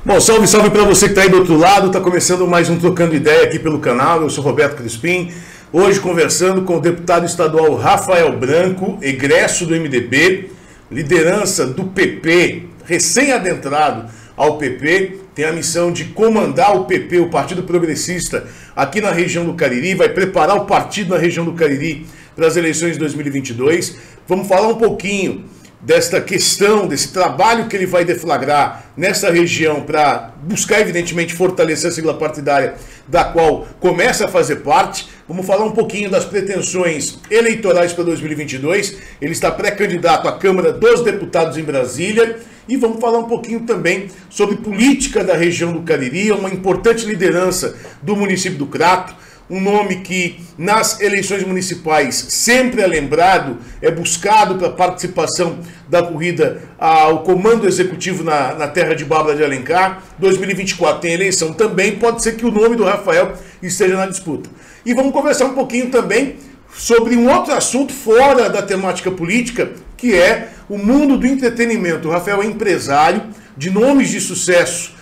Bom, salve, salve para você que está aí do outro lado. Está começando mais um Trocando Ideia aqui pelo canal. Eu sou Roberto Crispim. Hoje conversando com o deputado estadual Rafael Branco, egresso do MDB, liderança do PP, recém-adentrado ao PP, tem a missão de comandar o PP, o Partido Progressista, aqui na região do Cariri, vai preparar o partido na região do Cariri para as eleições de 2022. Vamos falar um pouquinho desta questão, desse trabalho que ele vai deflagrar nessa região para buscar, evidentemente, fortalecer a sigla partidária da qual começa a fazer parte. Vamos falar um pouquinho das pretensões eleitorais para 2022. Ele está pré-candidato à Câmara dos Deputados em Brasília. E vamos falar um pouquinho também sobre política da região do Cariri, uma importante liderança do município do Crato, um nome que nas eleições municipais sempre é lembrado, é buscado para participação da corrida ao comando executivo na terra de Bárbara de Alencar. 2024 tem eleição também, pode ser que o nome do Rafael esteja na disputa. E vamos conversar um pouquinho também sobre um outro assunto fora da temática política, que é o mundo do entretenimento. O Rafael é empresário de nomes de sucesso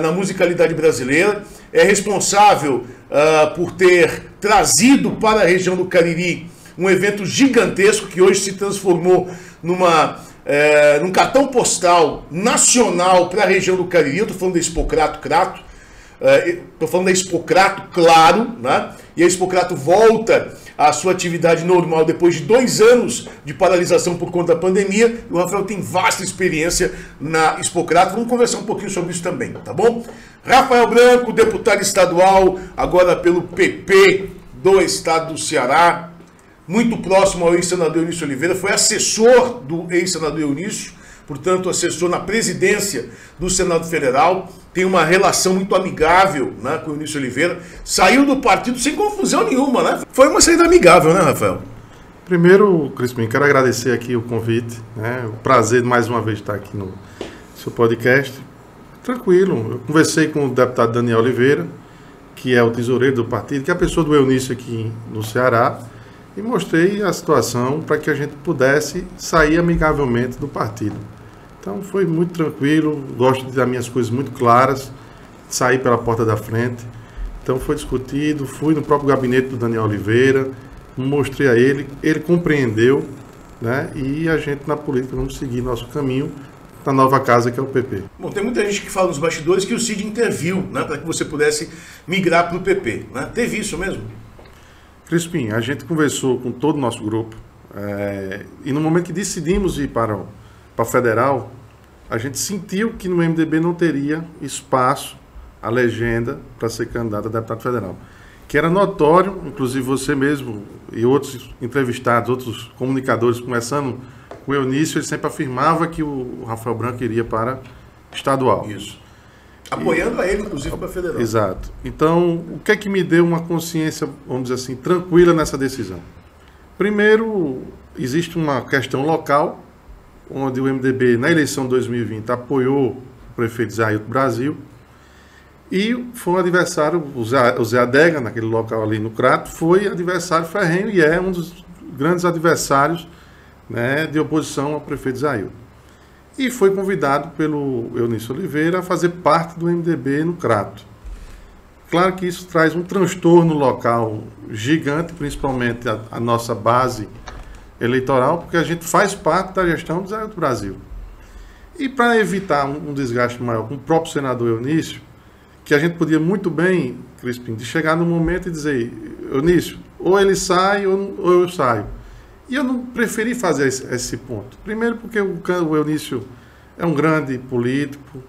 na musicalidade brasileira, é responsável por ter trazido para a região do Cariri um evento gigantesco que hoje se transformou num cartão postal nacional para a região do Cariri. Eu estou falando da Expocrato Crato, estou falando da Expocrato, claro, né? E a Expocrato volta à sua atividade normal depois de 2 anos de paralisação por conta da pandemia. O Rafael tem vasta experiência na Expocrato. Vamos conversar um pouquinho sobre isso também, tá bom? Rafael Branco, deputado estadual, agora pelo PP do estado do Ceará, muito próximo ao ex-senador Eunício Oliveira, foi assessor do ex-senador Eunício, portanto assessor na presidência do Senado Federal, tem uma relação muito amigável, né, com o Eunício Oliveira, saiu do partido sem confusão nenhuma, né? Foi uma saída amigável, né, Rafael? Primeiro, Crispim, quero agradecer aqui o convite, né? O prazer de mais uma vez estar aqui no seu podcast. Tranquilo, eu conversei com o deputado Daniel Oliveira, que é o tesoureiro do partido, que é a pessoa do Eunício aqui no Ceará, e mostrei a situação para que a gente pudesse sair amigavelmente do partido. Então foi muito tranquilo, gosto de dar minhas coisas muito claras, sair pela porta da frente. Então foi discutido, fui no próprio gabinete do Daniel Oliveira, mostrei a ele compreendeu, né? E a gente na política vamos seguir nosso caminho na nova casa que é o PP. Bom, tem muita gente que fala nos bastidores que o Cid interviu, né, para que você pudesse migrar para o PP, né? Teve isso mesmo? Crispim, a gente conversou com todo o nosso grupo e no momento que decidimos ir para a Federal, a gente sentiu que no MDB não teria espaço, a legenda, para ser candidato a deputado federal. Que era notório, inclusive você mesmo e outros entrevistados, outros comunicadores, começando com o Eunício, ele sempre afirmava que o Rafael Branco iria para estadual. Isso. Apoiando a ele, inclusive, para federal. Exato. Então, o que é que me deu uma consciência, vamos dizer assim, tranquila nessa decisão? Primeiro, existe uma questão local, onde o MDB, na eleição de 2020, apoiou o prefeito Zé Ailton Brasil, e foi um adversário, o Zé Adega, naquele local ali no Crato, foi adversário ferrenho e é um dos grandes adversários, né, de oposição ao prefeito Zé Ailton. E foi convidado pelo Eunício Oliveira a fazer parte do MDB no Crato. Claro que isso traz um transtorno local gigante, principalmente a nossa base eleitoral, porque a gente faz parte da gestão do Zé Ailton Brasil. E para evitar um desgaste maior com o próprio senador Eunício, que a gente podia muito bem, Crispim, de chegar no momento e dizer, Eunício, ou ele sai ou eu saio. E eu não preferi fazer esse ponto. Primeiro porque o Eunício é um grande político,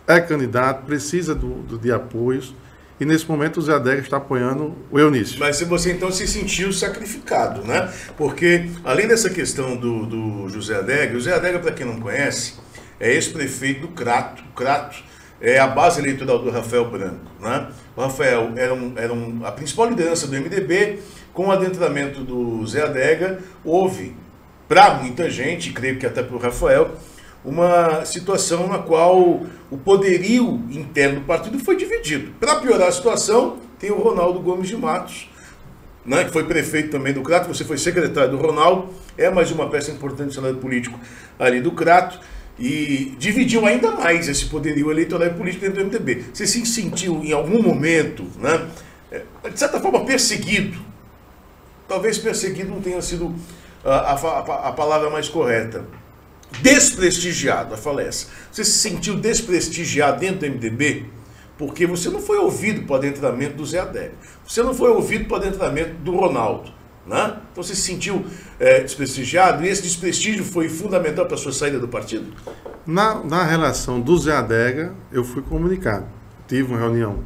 é candidato, precisa de apoios, e nesse momento o Zé Adega está apoiando o Eunício. Mas você então se sentiu sacrificado, né? Porque além dessa questão do José Adega, o José Adega, para quem não conhece, é ex-prefeito do Crato. O Crato é a base eleitoral do Rafael Branco, né? O Rafael era a principal liderança do MDB. Com o adentramento do Zé Adega, houve, para muita gente, creio que até para o Rafael, uma situação na qual o poderio interno do partido foi dividido. Para piorar a situação, tem o Ronaldo Gomes de Matos, né, que foi prefeito também do Crato, você foi secretário do Ronaldo, é mais uma peça importante do cenário político ali do Crato, e dividiu ainda mais esse poderio eleitoral e político dentro do MDB. Você se sentiu em algum momento, né, de certa forma, perseguido? Talvez perseguido não tenha sido a palavra mais correta. Desprestigiado, a fala é essa. Você se sentiu desprestigiado dentro do MDB? Porque você não foi ouvido para o adentramento do Zé Adélio. Você não foi ouvido para o adentramento do Ronaldo. Né? Então você se sentiu desprestigiado, e esse desprestígio foi fundamental para a sua saída do partido? Na relação do Zé Adega, eu fui comunicado. Tive uma reunião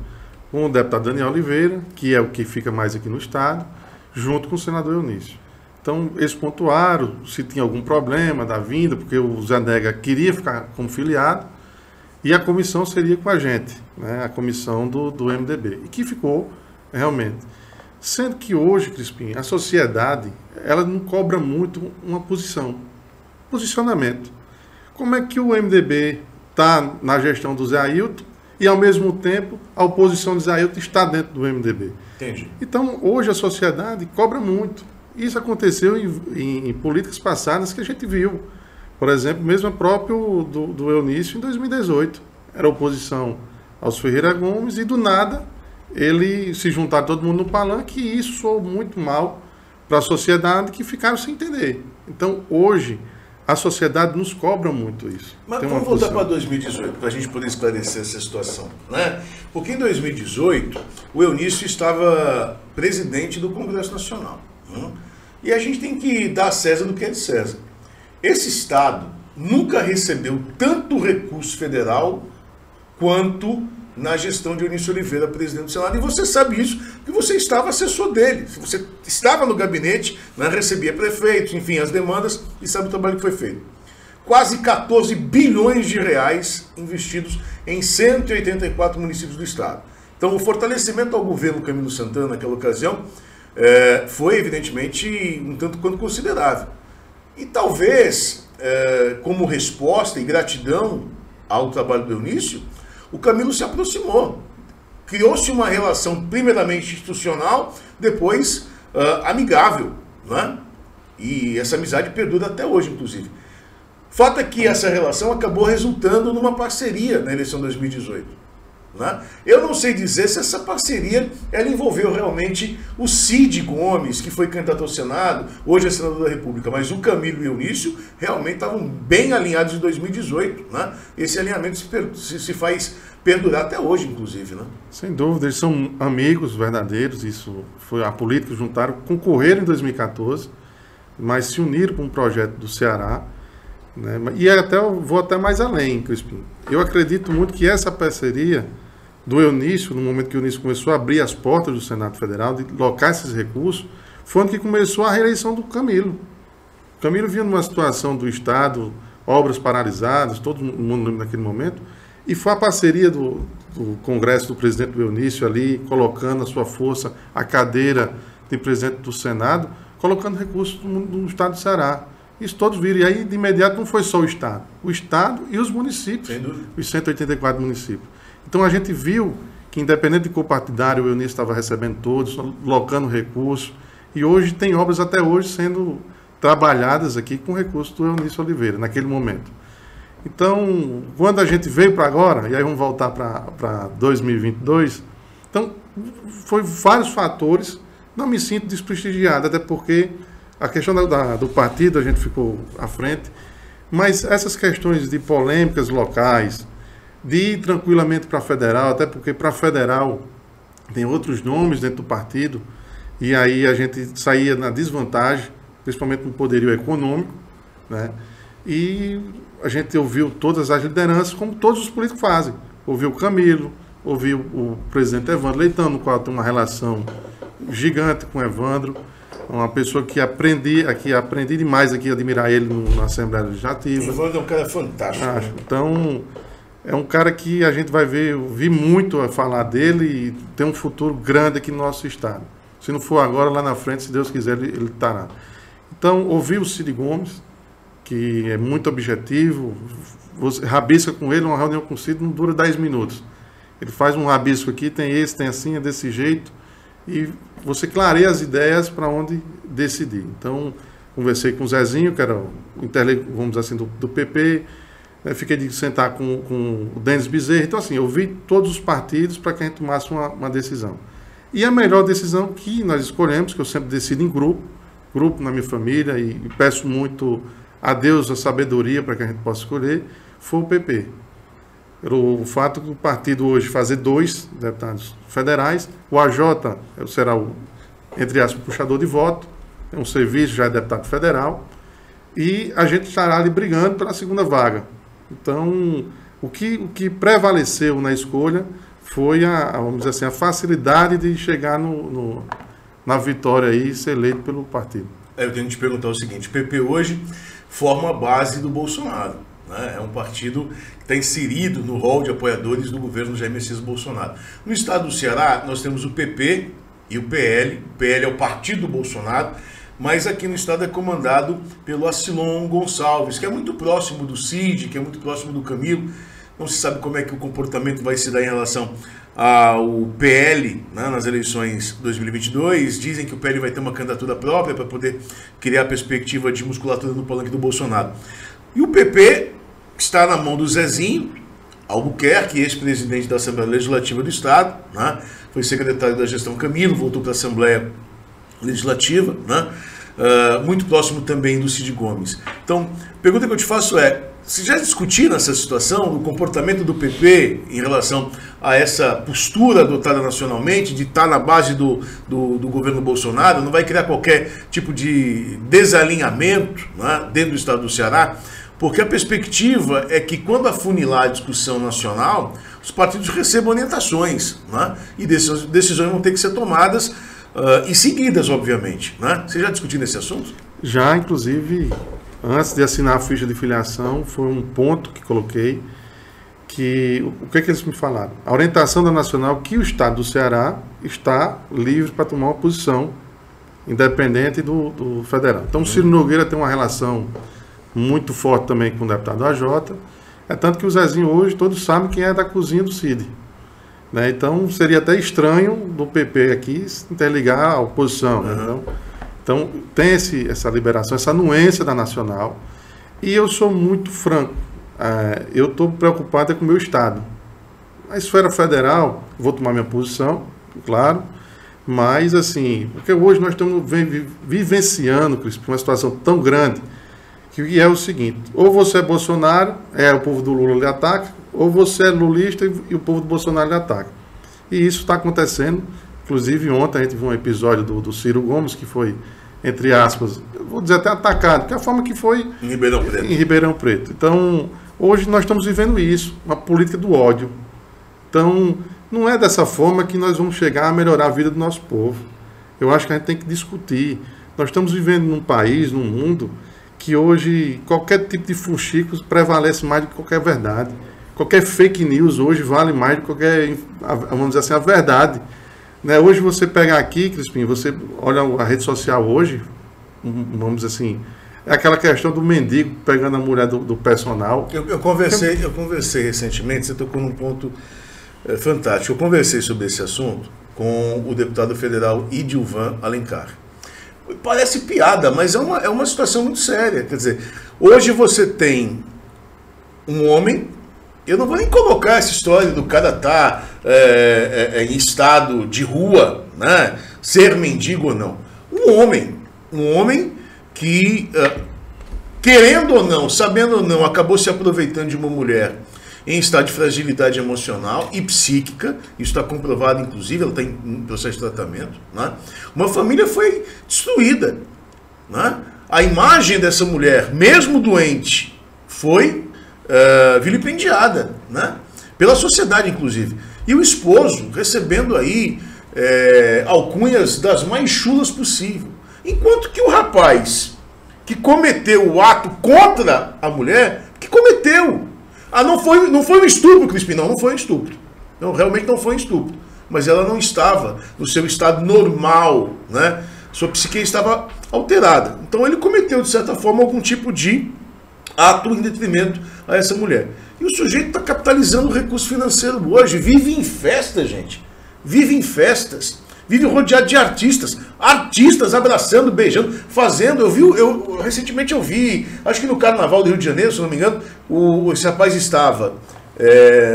com o deputado Daniel Oliveira, que é o que fica mais aqui no estado, junto com o senador Eunício. Então, eles pontuaram se tinha algum problema da vinda, porque o Zé Adega queria ficar como filiado, e a comissão seria com a gente, né? A comissão do MDB, e que ficou realmente. Sendo que hoje, Crispim, a sociedade, ela não cobra muito uma posicionamento. Como é que o MDB está na gestão do Zé Ailton e, ao mesmo tempo, a oposição do Zé Ailton está dentro do MDB? Entendi. Então, hoje a sociedade cobra muito. Isso aconteceu em políticas passadas que a gente viu. Por exemplo, mesmo próprio do Eunício em 2018. Era oposição aos Ferreira Gomes e, do nada, ele se juntar todo mundo no palanque, e isso soou muito mal para a sociedade, que ficaram sem entender. Então, hoje, a sociedade nos cobra muito isso. Mas vamos voltar para 2018, para a gente poder esclarecer essa situação, né? Porque em 2018, o Eunício estava presidente do Congresso Nacional. Né? E a gente tem que dar a César do que é de César. Esse Estado nunca recebeu tanto recurso federal quanto na gestão de Eunício Oliveira, presidente do Senado. E você sabe isso, porque você estava assessor dele. Você estava no gabinete, né, recebia prefeitos, enfim, as demandas, e sabe o trabalho que foi feito. Quase 14 bilhões de reais investidos em 184 municípios do estado. Então, o fortalecimento ao governo Camilo Santana naquela ocasião foi, evidentemente, um tanto quanto considerável. E talvez, como resposta e gratidão ao trabalho do Eunício, o Camilo se aproximou. Criou-se uma relação primeiramente institucional, depois amigável. Né? E essa amizade perdura até hoje, inclusive. Fato é que essa relação acabou resultando numa parceria na eleição de 2018. Né? Eu não sei dizer se essa parceria ela envolveu realmente o Cid Gomes, que foi candidato ao Senado, hoje é senador da República, mas o Camilo e o Eunício realmente estavam bem alinhados em 2018. Né? Esse alinhamento se faz perdurar até hoje, inclusive. Né? Sem dúvida, eles são amigos verdadeiros, isso foi a política, juntaram, concorreram em 2014, mas se uniram com um projeto do Ceará. Né? E eu vou até mais além, Crispim. Eu acredito muito que essa parceria do Eunício, no momento que o Eunício começou a abrir as portas do Senado Federal, de locar esses recursos, foi onde que começou a reeleição do Camilo. O Camilo vinha numa situação do Estado, obras paralisadas, todo mundo lembra naquele momento, e foi a parceria do Congresso do presidente do Eunício ali, colocando a sua força, a cadeira de presidente do Senado, colocando recursos no Estado do Ceará. Isso todos viram. E aí, de imediato, não foi só o Estado e os municípios, os 184 municípios. Então, a gente viu que, independente de copartidário, o Eunício estava recebendo todos, locando recursos, e hoje tem obras até hoje sendo trabalhadas aqui com recursos do Eunício Oliveira, naquele momento. Então, quando a gente veio para agora, e aí vamos voltar para 2022, então, foi vários fatores, não me sinto desprestigiado, até porque a questão do partido a gente ficou à frente, mas essas questões de polêmicas locais, de ir tranquilamente para federal, até porque para federal tem outros nomes dentro do partido, e aí a gente saía na desvantagem, principalmente no poderio econômico, né? E a gente ouviu todas as lideranças, como todos os políticos fazem. Ouviu o Camilo, ouviu o presidente Evandro Leitão, no qual tem uma relação gigante com o Evandro, uma pessoa que aprendi demais aqui a admirar ele na Assembleia Legislativa. O Evandro é um cara fantástico. Né? Então, é um cara que a gente vai vi muito a falar dele e tem um futuro grande aqui no nosso estado. Se não for agora, lá na frente, se Deus quiser, ele estará. Então, ouvi o Cid Gomes, que é muito objetivo, você rabisca com ele, uma reunião com o Cid não dura 10 minutos. Ele faz um rabisco aqui, tem esse, tem assim, é desse jeito, e você clareia as ideias para onde decidir. Então, conversei com o Zezinho, que era o vamos dizer assim, do PP, Fiquei de sentar com o Denis Bezerra. Então, assim, eu vi todos os partidos para que a gente tomasse uma decisão. E a melhor decisão que nós escolhemos, que eu sempre decido em grupo na minha família, e peço muito a Deus a sabedoria para que a gente possa escolher, foi o PP. O fato do partido hoje fazer 2 deputados federais, o AJ será o, entre aspas, puxador de voto, tem um serviço, já é deputado federal, e a gente estará ali brigando pela segunda vaga. Então, o que prevaleceu na escolha foi vamos dizer assim, a facilidade de chegar na vitória e ser eleito pelo partido. Eu tenho que te perguntar o seguinte: o PP hoje forma a base do Bolsonaro, né? É um partido que está inserido no rol de apoiadores do governo Jair Messias Bolsonaro. No estado do Ceará, nós temos o PP e o PL. O PL é o partido do Bolsonaro, mas aqui no estado é comandado pelo Acilon Gonçalves, que é muito próximo do Cid, que é muito próximo do Camilo. Não se sabe como é que o comportamento vai se dar em relação ao PL, né, nas eleições 2022. Dizem que o PL vai ter uma candidatura própria para poder criar a perspectiva de musculatura no palanque do Bolsonaro. E o PP está na mão do Zezinho Albuquerque, ex-presidente da Assembleia Legislativa do Estado, né, foi secretário da gestão Camilo, voltou para a Assembleia Legislativa, né, muito próximo também do Cid Gomes. Então, a pergunta que eu te faço é: se já discutiram essa situação, o comportamento do PP em relação a essa postura adotada nacionalmente, de estar na base do governo Bolsonaro, não vai criar qualquer tipo de desalinhamento, né, dentro do estado do Ceará? Porque a perspectiva é que, quando afunilar a discussão nacional, os partidos recebam orientações, né, e decisões vão ter que ser tomadas e seguidas, obviamente, né? Você já discutiu esse assunto? Já, inclusive, antes de assinar a ficha de filiação, foi um ponto que coloquei, que o que eles me falaram? A orientação da Nacional que o Estado do Ceará está livre para tomar uma posição independente do federal. Então, o Ciro Nogueira tem uma relação muito forte também com o deputado AJ, é tanto que o Zezinho hoje, todos sabem quem é da cozinha do Cid, né? Então, seria até estranho do PP aqui interligar a oposição, né? Então, tem essa liberação, essa anuência da Nacional. E eu sou muito franco. Eu estou preocupado com o meu Estado. A esfera federal, vou tomar minha posição, claro. Mas, assim, porque hoje nós estamos vivenciando, Crispim, uma situação tão grande, que é o seguinte: ou você é Bolsonaro, o povo do Lula lhe ataca, ou você é lulista e o povo do Bolsonaro lhe ataca. E isso está acontecendo. Inclusive, ontem a gente viu um episódio do Ciro Gomes, que foi, entre aspas, eu vou dizer até atacado, que é a forma que foi em Ribeirão Preto. Em Ribeirão Preto. Então, hoje nós estamos vivendo isso, uma política do ódio. Então, não é dessa forma que nós vamos chegar a melhorar a vida do nosso povo. Eu acho que a gente tem que discutir. Nós estamos vivendo num país, num mundo, que hoje qualquer tipo de fuxico prevalece mais do que qualquer verdade. Qualquer fake news hoje vale mais do que qualquer, vamos dizer assim, a verdade. Né? Hoje você pega aqui, Crispim, você olha a rede social hoje, vamos dizer assim, é aquela questão do mendigo pegando a mulher do personal. Eu conversei recentemente, você tocou num ponto fantástico. Eu conversei sobre esse assunto com o deputado federal Idilvan Alencar. Parece piada, mas é uma situação muito séria. Quer dizer, hoje você tem um homem, eu não vou nem colocar essa história do cara estar em estado de rua, né, ser mendigo ou não. Um homem que, querendo ou não, sabendo ou não, acabou se aproveitando de uma mulher em estado de fragilidade emocional e psíquica. Isso está comprovado, inclusive, ela está em processo de tratamento, né? Uma família foi destruída, né? A imagem dessa mulher, mesmo doente, foi vilipendiada, né? Pela sociedade, inclusive. E o esposo recebendo aí alcunhas das mais chulas possível. Enquanto que o rapaz que cometeu o ato contra a mulher, que cometeu... não foi um estupro, Crispim, não foi um estupro. Não, realmente não foi um estupro. Mas ela não estava no seu estado normal, né? Sua psique estava alterada. Então ele cometeu, de certa forma, algum tipo de ato em detrimento a essa mulher. E o sujeito está capitalizando o recurso financeiro hoje. Vive em festa, gente. Vive em festas. vive rodeado de artistas. Artistas abraçando, beijando, fazendo. Recentemente eu vi, acho que no Carnaval do Rio de Janeiro, se não me engano, esse rapaz estava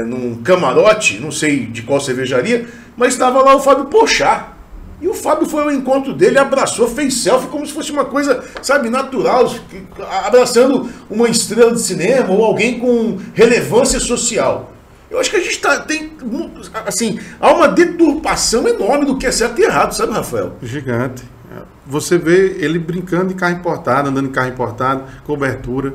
num camarote, não sei de qual cervejaria, mas estava lá o Fábio Porchat. E o Fábio foi ao encontro dele, abraçou, fez selfie como se fosse uma coisa, sabe, natural, abraçando uma estrela de cinema ou alguém com relevância social. Eu acho que a gente tem, assim, há uma deturpação enorme do que é certo e errado, sabe, Rafael? Gigante. Você vê ele brincando em carro importado, andando em carro importado, cobertura.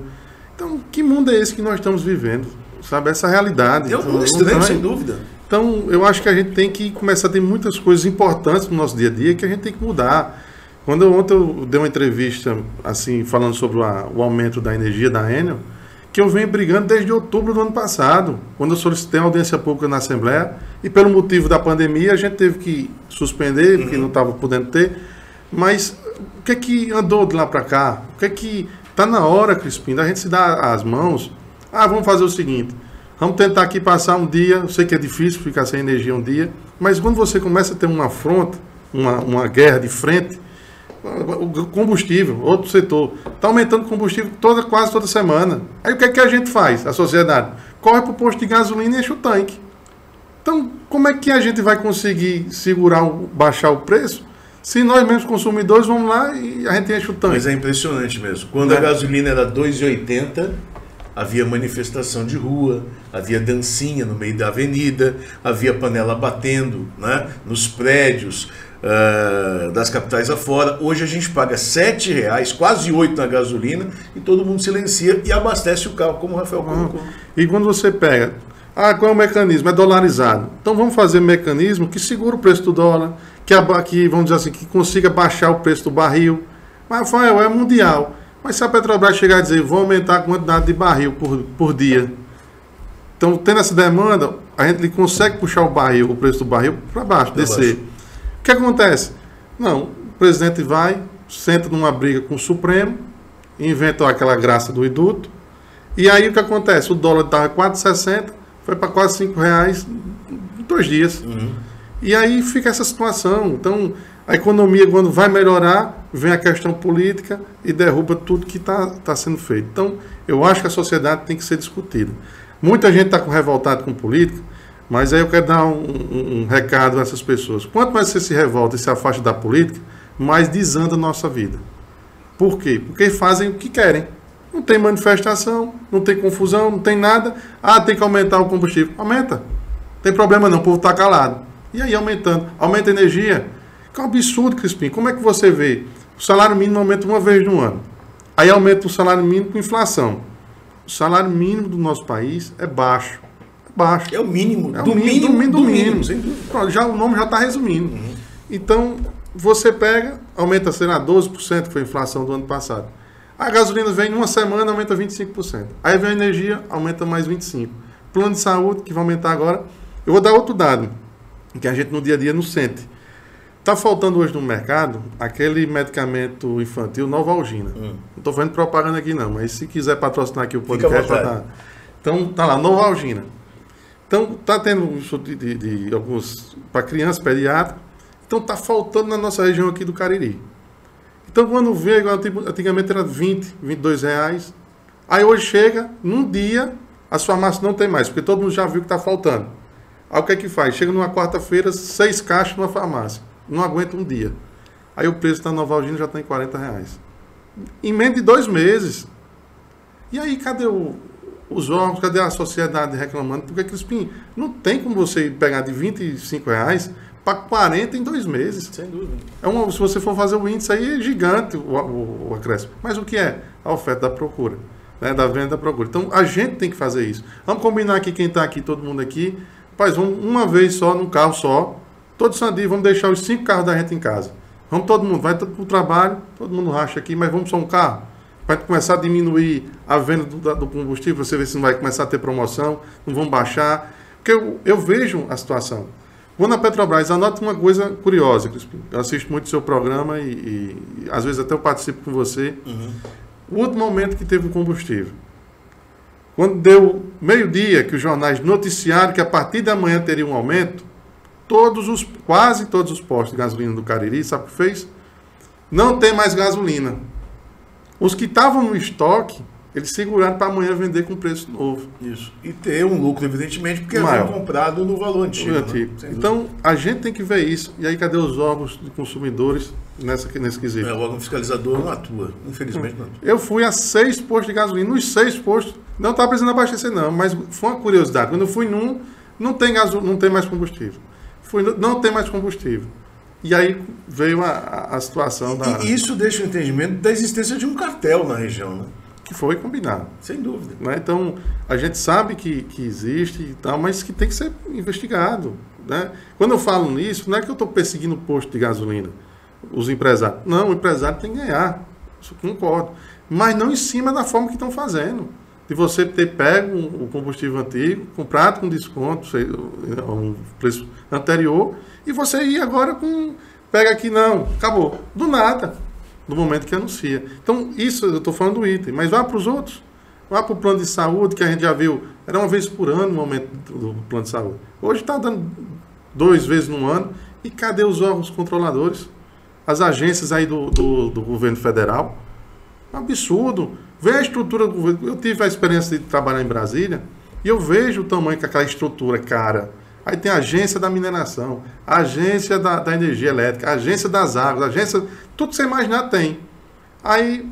Então, que mundo é esse que nós estamos vivendo? Sabe, essa realidade. É um mundo estranho, sem dúvida. Então, eu acho que a gente tem que começar a ter muitas coisas importantes no nosso dia a dia que a gente tem que mudar. Ontem eu dei uma entrevista, assim, falando sobre o aumento da energia da Enel, que eu venho brigando desde outubro do ano passado, quando eu solicitei uma audiência pública na Assembleia, e pelo motivo da pandemia a gente teve que suspender, porque não estava podendo ter. Mas o que é que andou de lá para cá? O que é que está na hora, Crispim, da gente se dar as mãos? Vamos fazer o seguinte, vamos tentar aqui passar um dia, eu sei que é difícil ficar sem energia um dia, mas quando você começa a ter uma afronta, uma guerra de frente, o combustível, outro setor, está aumentando o combustível quase toda semana. Aí o que é que a gente faz, a sociedade? Corre para o posto de gasolina e enche o tanque. Então, como é que a gente vai conseguir baixar o preço, se nós mesmos consumidores vamos lá e a gente enche o tanque? Mas é impressionante mesmo. Quando a gasolina era R$ 2,80, havia manifestação de rua, havia dancinha no meio da avenida, havia panela batendo, né, nos prédios das capitais afora. Hoje a gente paga R$ 7,00, quase 8 na gasolina, e todo mundo silencia e abastece o carro, como o Rafael colocou. E quando você pega, qual é o mecanismo? É dolarizado. Então vamos fazer um mecanismo que segura o preço do dólar, que vamos dizer assim, que consiga baixar o preço do barril. Mas, Rafael, é mundial. Mas se a Petrobras chegar a dizer, vou aumentar a quantidade de barril por dia, então, tendo essa demanda, a gente consegue puxar o preço do barril para baixo, descer. O que acontece? Não, o presidente vai, senta numa briga com o Supremo, inventa aquela graça do reduto, e aí o que acontece? O dólar estava 4,60, foi para quase R$ 5,00 em 2 dias. E aí fica essa situação. Então, a economia, quando vai melhorar, vem a questão política e derruba tudo que está sendo feito. Então, eu acho que a sociedade tem que ser discutida. Muita gente está revoltada com política, mas aí eu quero dar um recado a essas pessoas. Quanto mais você se revolta e se afasta da política, mais desanda a nossa vida. Por quê? Porque fazem o que querem. Não tem manifestação, não tem confusão, não tem nada. Tem que aumentar o combustível. Aumenta. Não tem problema não, o povo está calado. E aí aumentando. Aumenta a energia. Que é um absurdo, Crispim. Como é que você vê? O salário mínimo aumenta uma vez no ano. Aí aumenta o salário mínimo com inflação. O salário mínimo do nosso país é baixo. É baixo. É o mínimo. É o mínimo do mínimo. O nome já está resumindo. Então, você pega, aumenta, sei lá, 12%, que foi a inflação do ano passado. A gasolina vem em uma semana, aumenta 25%. Aí vem a energia, aumenta mais 25%. Plano de saúde, que vai aumentar agora. Eu vou dar outro dado, que a gente no dia a dia não sente. Está faltando hoje no mercado aquele medicamento infantil Novalgina. Não estou fazendo propaganda aqui não, mas se quiser patrocinar aqui o podcast, então tá lá, Novalgina. Então está tendo isso de alguns para crianças, pediátricos. Então está faltando na nossa região aqui do Cariri. Então quando vê, antigamente era 20, R$22. Aí hoje chega, num dia, as farmácias não tem mais, porque todo mundo já viu que está faltando. Aí o que é que faz? Chega numa quarta-feira, 6 caixas numa farmácia. Não aguenta um dia. Aí o preço da Novalgina já está em R$40. Em menos de 2 meses. E aí cadê os órgãos, cadê a sociedade reclamando? Porque, Crispim, não tem como você pegar de R$25 para 40 em 2 meses. Sem dúvida. Se você for fazer o índice aí, é gigante o acréscimo. Mas o que é? A oferta da procura. Né? Da venda da procura. Então, a gente tem que fazer isso. Vamos combinar aqui, quem está aqui, todo mundo aqui. Rapaz, vamos uma vez só, num carro só. Todo sandio, vamos deixar os 5 carros da gente em casa. Vamos todo mundo, vai todo para o trabalho, todo mundo racha aqui, mas vamos só um carro. Vai começar a diminuir a venda do combustível, você vê se não vai começar a ter promoção, não vão baixar. Porque eu vejo a situação. Vou na Petrobras, anota uma coisa curiosa, Crispim. Eu assisto muito o seu programa e às vezes até eu participo com você. O último momento que teve um combustível. Quando deu meio-dia que os jornais noticiaram que a partir da manhã teria um aumento, quase todos os postos de gasolina do Cariri, sabe o que fez? Não tem mais gasolina. Os que estavam no estoque, eles seguraram para amanhã vender com preço novo. Isso. E ter um lucro, evidentemente, porque haviam comprado no valor antigo. Né? Então, a gente tem que ver isso. E aí, cadê os órgãos de consumidores nesse quesito? O órgão fiscalizador não atua, infelizmente não atua. Eu fui a 6 postos de gasolina. Nos 6 postos, não estava precisando abastecer, não. Mas foi uma curiosidade. Quando eu fui num, não tem mais combustível. Não tem mais combustível. E aí veio a situação da... E isso deixa o entendimento da existência de um cartel na região, né? Que foi combinado. Sem dúvida. Né? Então, a gente sabe que existe e tal, mas que tem que ser investigado. Né? Quando eu falo nisso, não é que eu estou perseguindo o posto de gasolina, os empresários. Não, o empresário tem que ganhar. Isso eu concordo. Mas não em cima da forma que estão fazendo. De você ter pego o combustível antigo, comprado com desconto, um preço anterior, e você ir agora com... Pega aqui, não, acabou. Do nada. No momento que anuncia. Então, isso eu estou falando do item, mas vá para os outros. Vá para o plano de saúde, que a gente já viu, era uma vez por ano o aumento do plano de saúde. Hoje está dando 2 vezes no ano. E cadê os órgãos controladores? As agências aí do governo federal? Absurdo. Vê a estrutura do governo. Eu tive a experiência de trabalhar em Brasília e eu vejo o tamanho que aquela estrutura, cara. Aí tem a agência da mineração, a agência da energia elétrica, a agência das águas, a agência... Tudo que você imaginar tem. Aí...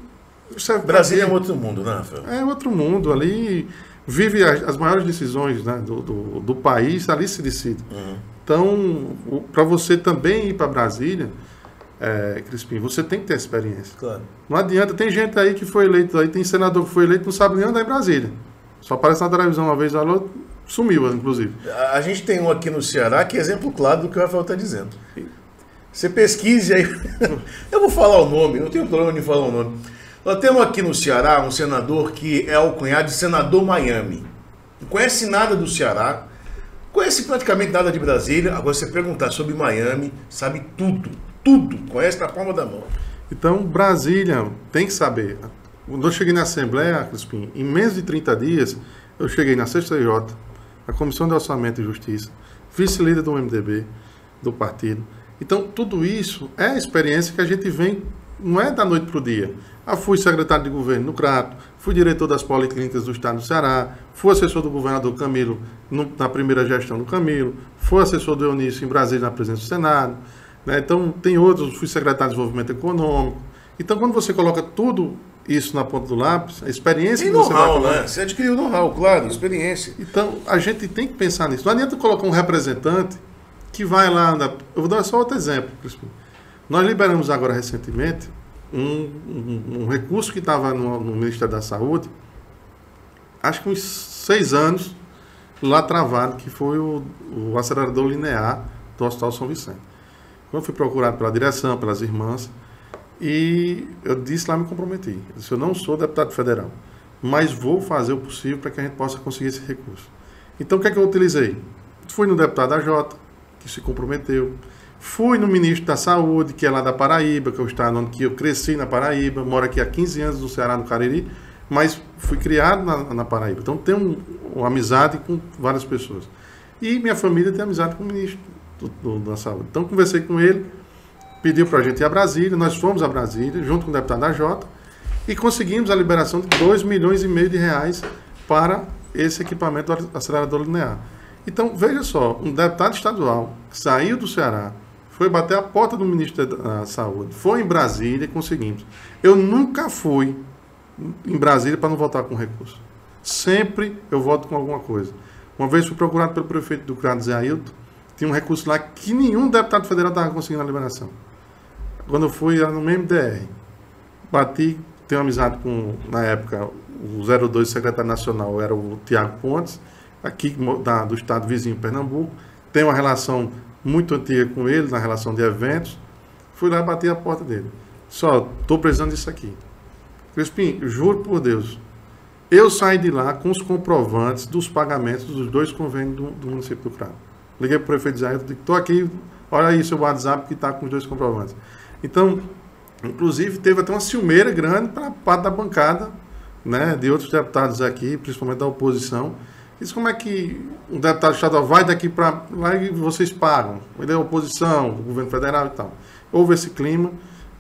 Brasília é outro mundo, né, Rafael? É outro mundo. Ali vive as maiores decisões, né, do país, ali se decide. Uhum. Então, para você também ir para Brasília, Crispim, você tem que ter experiência. Claro. Não adianta. Tem gente aí que foi eleito, aí tem senador que foi eleito, não sabe nem andar em Brasília. Só aparece na televisão uma vez, falou... Sumiu, inclusive. A gente tem um aqui no Ceará que é exemplo claro do que o Rafael está dizendo. Você pesquise aí. Eu vou falar o nome, não tenho problema de falar o nome. Nós temos aqui no Ceará um senador que é alcunhado de senador Miami. Não conhece nada do Ceará, conhece praticamente nada de Brasília. Agora, você perguntar sobre Miami, sabe tudo. Tudo. Conhece na palma da mão. Então, Brasília tem que saber. Quando eu cheguei na Assembleia, Crispim, em menos de 30 dias, eu cheguei na CCJ, a Comissão de Orçamento e Justiça, vice-líder do MDB, do partido. Então, tudo isso é a experiência que a gente vem, não é da noite para o dia. Fui secretário de governo no Crato, fui diretor das policlínicas do estado do Ceará, fui assessor do governador Camilo na primeira gestão do Camilo, fui assessor do Eunício em Brasília na presidência do Senado. Né? Então, tem outros, fui secretário de Desenvolvimento Econômico. Então, quando você coloca tudo isso na ponta do lápis, a experiência que você vai falar, né? Você adquiriu know-how, claro, experiência. Então, a gente tem que pensar nisso. Não adianta colocar um representante que vai lá... Eu vou dar só outro exemplo. Nós liberamos agora recentemente um recurso que estava no Ministério da Saúde, acho que uns 6 anos, lá travado, que foi o acelerador linear do Hospital São Vicente. Quando fui procurado pela direção, pelas irmãs, e eu disse lá, me comprometi. Eu disse, eu não sou deputado federal, mas vou fazer o possível para que a gente possa conseguir esse recurso. Então, o que é que eu utilizei? Fui no deputado AJ, que se comprometeu. Fui no ministro da Saúde, que é lá da Paraíba, que é o estado onde eu cresci na Paraíba, moro aqui há 15 anos no Ceará, no Cariri, mas fui criado na Paraíba. Então, tenho uma amizade com várias pessoas. E minha família tem amizade com o ministro da Saúde. Então, conversei com ele, pediu para a gente ir a Brasília, nós fomos a Brasília, junto com o deputado AJ, e conseguimos a liberação de R$2,5 milhões para esse equipamento do acelerador linear. Então, veja só, um deputado estadual que saiu do Ceará, foi bater a porta do ministro da Saúde, foi em Brasília e conseguimos. Eu nunca fui em Brasília para não votar com recurso. Sempre eu voto com alguma coisa. Uma vez fui procurado pelo prefeito do Crato, Zé Ailton, tinha um recurso lá que nenhum deputado federal estava conseguindo a liberação. Quando eu fui, era no MDR. Bati, tenho amizade com, na época, o 02 secretário nacional era o Tiago Pontes, aqui do estado vizinho, Pernambuco. Tenho uma relação muito antiga com ele, na relação de eventos. Fui lá e bati a porta dele. Só, estou precisando disso aqui. Crispim, juro por Deus, eu saí de lá com os comprovantes dos pagamentos dos 2 convênios do município do Crato. Liguei para o prefeito de Israel, disse, estou aqui, olha aí seu WhatsApp que está com os 2 comprovantes. Então, inclusive, teve até uma ciumeira grande para a parte da bancada, né, de outros deputados aqui, principalmente da oposição, Isso como é que um deputado estadual vai daqui para lá e vocês pagam? Ele é oposição, o governo federal e tal. Houve esse clima,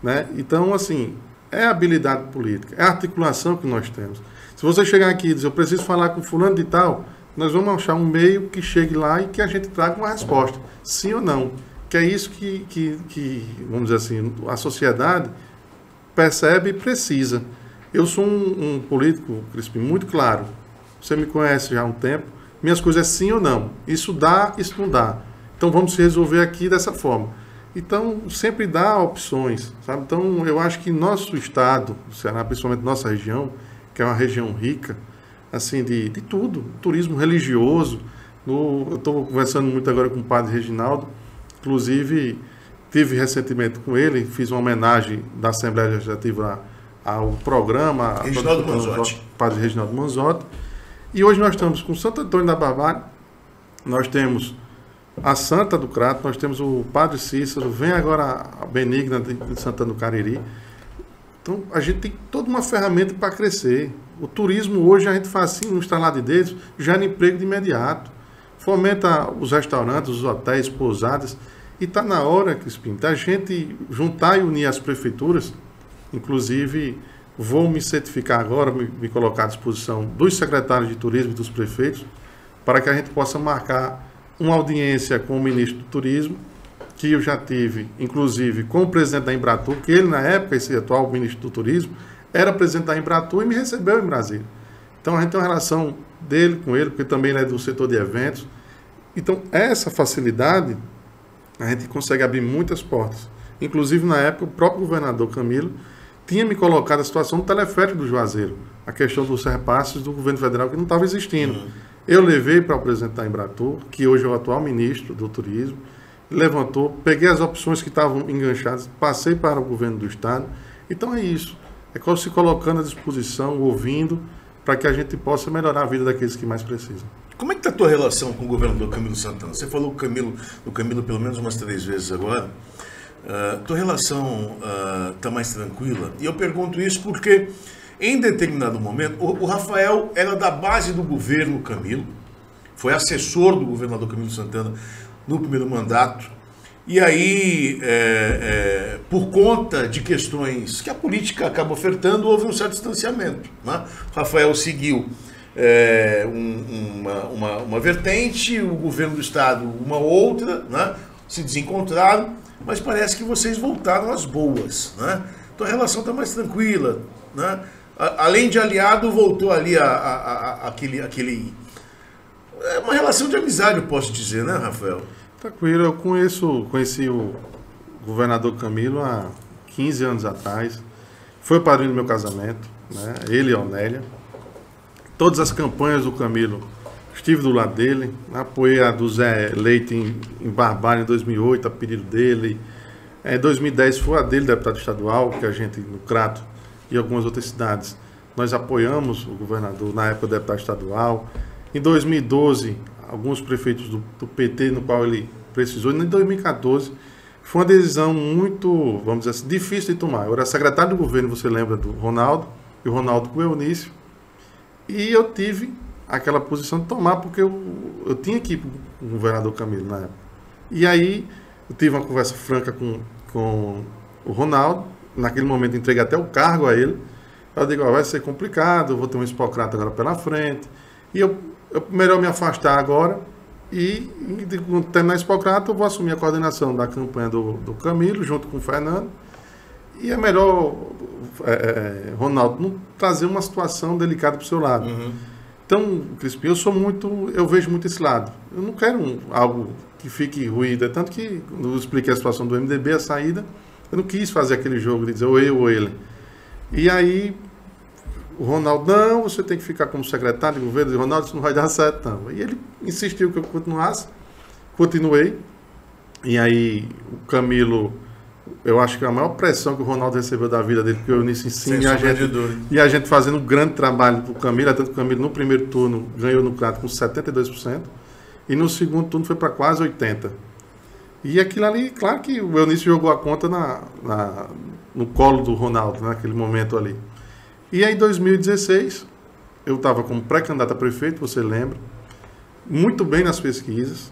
né? Então, assim, é habilidade política, é a articulação que nós temos. Se você chegar aqui e dizer, eu preciso falar com fulano de tal, nós vamos achar um meio que chegue lá e que a gente traga uma resposta, sim ou não. Que é isso que vamos dizer assim, a sociedade percebe e precisa. Eu sou um político, Crispim, muito claro. Você me conhece já há um tempo. Minhas coisas é sim ou não. Isso dá, isso não dá. Então vamos resolver aqui dessa forma. Então sempre dá opções, sabe? Então eu acho que nosso estado, o Ceará, principalmente nossa região, que é uma região rica, assim, de tudo, turismo religioso. Eu estou conversando muito agora com o padre Reginaldo, inclusive tive recentemente com ele, fiz uma homenagem da Assembleia Legislativa ao programa Reginaldo Manzotti. Padre Reginaldo Manzotti. E hoje nós estamos com Santo Antônio da Barbárie, nós temos a Santa do Crato, nós temos o Padre Cícero, vem agora a Benigna de Santana do Cariri. Então, a gente tem toda uma ferramenta para crescer. O turismo hoje a gente faz assim, um estalar de dedos, gera emprego de imediato. Fomenta os restaurantes, os hotéis, pousadas. E está na hora, Crispim, da gente juntar e unir as prefeituras. Inclusive, vou me certificar agora, me colocar à disposição dos secretários de turismo e dos prefeitos, para que a gente possa marcar uma audiência com o ministro do Turismo, que eu já tive, inclusive, com o presidente da Embratur, que ele, na época, esse atual ministro do Turismo, era presidente da Embratur e me recebeu em Brasília. Então, a gente tem uma relação dele com ele, porque também ele é do setor de eventos. Então, essa facilidade, a gente consegue abrir muitas portas. Inclusive, na época, o próprio governador Camilo tinha me colocado a situação do teleférico do Juazeiro, a questão dos repasses do governo federal que não estava existindo. Eu levei para o presidente da Embratur, que hoje é o atual ministro do Turismo, levantou, peguei as opções que estavam enganchadas, passei para o governo do estado. Então é isso, é se colocando à disposição, ouvindo, para que a gente possa melhorar a vida daqueles que mais precisam. Como é que está a tua relação com o governador Camilo Santana? Você falou do Camilo pelo menos umas 3 vezes agora. Tua relação está mais tranquila? E eu pergunto isso porque, em determinado momento, o Rafael era da base do governo Camilo, foi assessor do governador Camilo Santana no primeiro mandato, e aí, por conta de questões que a política acaba ofertando, houve um certo distanciamento, né? O Rafael seguiu uma vertente, o governo do estado uma outra, né? Se desencontraram, mas parece que vocês voltaram às boas, né? Então a relação está mais tranquila, né? Além de aliado, voltou ali aquele uma relação de amizade, eu posso dizer, né, Rafael? Tranquilo, eu conheci o governador Camilo há 15 anos atrás, foi o padrinho do meu casamento, né? Ele e a Onélia. Todas as campanhas do Camilo, estive do lado dele, apoiei a do Zé Leite em Barbárie em 2008, a pedido dele. Em 2010 foi a dele, deputado estadual, que a gente, no Crato e algumas outras cidades, nós apoiamos o governador, na época deputado estadual. Em 2012, alguns prefeitos do PT, no qual ele precisou. E em 2014, foi uma decisão muito, vamos dizer assim, difícil de tomar. Eu era secretário do governo, você lembra, do Ronaldo, e o Ronaldo com o Eunício. E eu tive aquela posição de tomar, porque eu tinha que ir para o governador Camilo na época. E aí, eu tive uma conversa franca com o Ronaldo. Naquele momento, entreguei até o cargo a ele. Eu digo, vai ser complicado, eu vou ter um Hipócrata agora pela frente. E melhor me afastar agora e quando terminar esse Hipócrata, eu vou assumir a coordenação da campanha do Camilo, junto com o Fernando. E é melhor, Ronaldo, não trazer uma situação delicada para o seu lado. Uhum. Então, Crispim, eu vejo muito esse lado. Eu não quero algo que fique ruído. É tanto que, quando eu expliquei a situação do MDB, a saída, eu não quis fazer aquele jogo de dizer ou eu ou ele. E aí, o Ronaldo, não, você tem que ficar como secretário de governo. E o Ronaldo, isso não vai dar certo, não. E ele insistiu que eu continuasse, continuei. E aí, o Camilo, eu acho que a maior pressão que o Ronaldo recebeu da vida dele, porque eu nisso ensino e a gente fazendo um grande trabalho para o Camilo, tanto que o Camilo no primeiro turno ganhou no Crato com 72%, e no segundo turno foi para quase 80%. E aquilo ali, claro que o Eunício jogou a conta no colo do Ronaldo, naquele momento ali. E aí, em 2016, eu estava como pré-candidato a prefeito, você lembra? muito bem nas pesquisas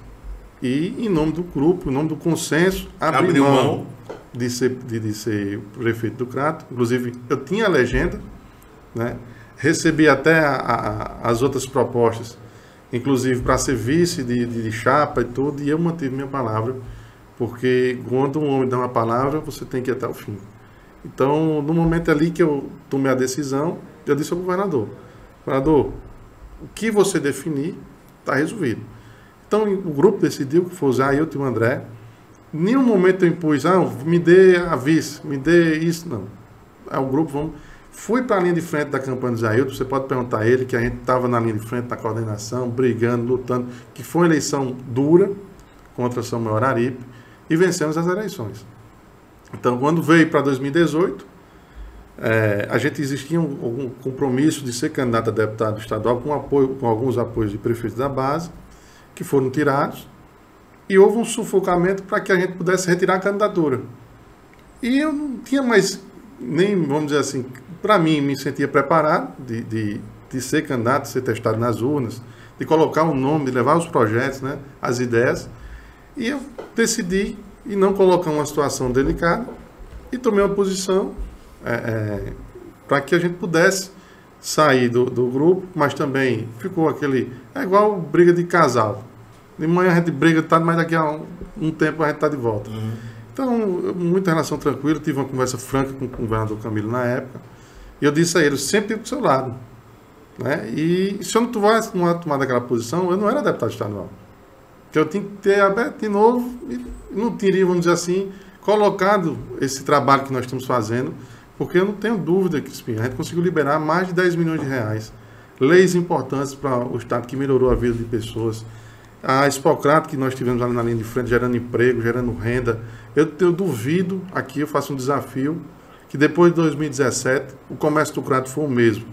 e, em nome do grupo, em nome do consenso, abriu mão de ser prefeito do Crato. Inclusive, eu tinha a legenda, né? Recebi até as outras propostas, inclusive para ser vice de chapa e tudo, e eu mantive minha palavra, porque quando um homem dá uma palavra, você tem que ir até o fim. Então, no momento ali que eu tomei a decisão, eu disse ao governador: governador, o que você definir está resolvido. Então, o grupo decidiu que foi o Zé Ailton e o André. Em nenhum momento eu impus, me dê a vice, me dê isso, não. O grupo, fui para a linha de frente da campanha do Zé Ailton. Você pode perguntar a ele, que a gente estava na linha de frente, na coordenação, brigando, lutando, que foi uma eleição dura contra Samuel Araripe, e vencemos as eleições. Então, quando veio para 2018, a gente existia um compromisso de ser candidato a deputado estadual com alguns apoios de prefeitos da base, que foram tirados, e houve um sufocamento para que a gente pudesse retirar a candidatura. E eu não tinha mais, nem, vamos dizer assim, para mim, me sentia preparado de ser candidato, de ser testado nas urnas, de colocar um nome, de levar os projetos, né, as ideias, e eu decidi e não colocar uma situação delicada, e tomei uma posição para que a gente pudesse sair do grupo, mas também ficou aquele... É igual briga de casal. De manhã a gente briga, mas daqui a um tempo a gente está de volta. Uhum. Então, muita relação tranquila, tive uma conversa franca com o governador Camilo na época, e eu disse a ele: sempre do seu lado. Né? E se eu não tivesse tomado aquela posição, eu não era deputado estadual. Que eu tinha que ter aberto de novo e não teria, vamos dizer assim, colocado esse trabalho que nós estamos fazendo, porque eu não tenho dúvida que a gente conseguiu liberar mais de 10 milhões de reais. Leis importantes para o Estado, que melhorou a vida de pessoas. A Expocrato, que nós tivemos ali na linha de frente, gerando emprego, gerando renda. Eu duvido, aqui eu faço um desafio, que depois de 2017, o comércio do Crato foi o mesmo.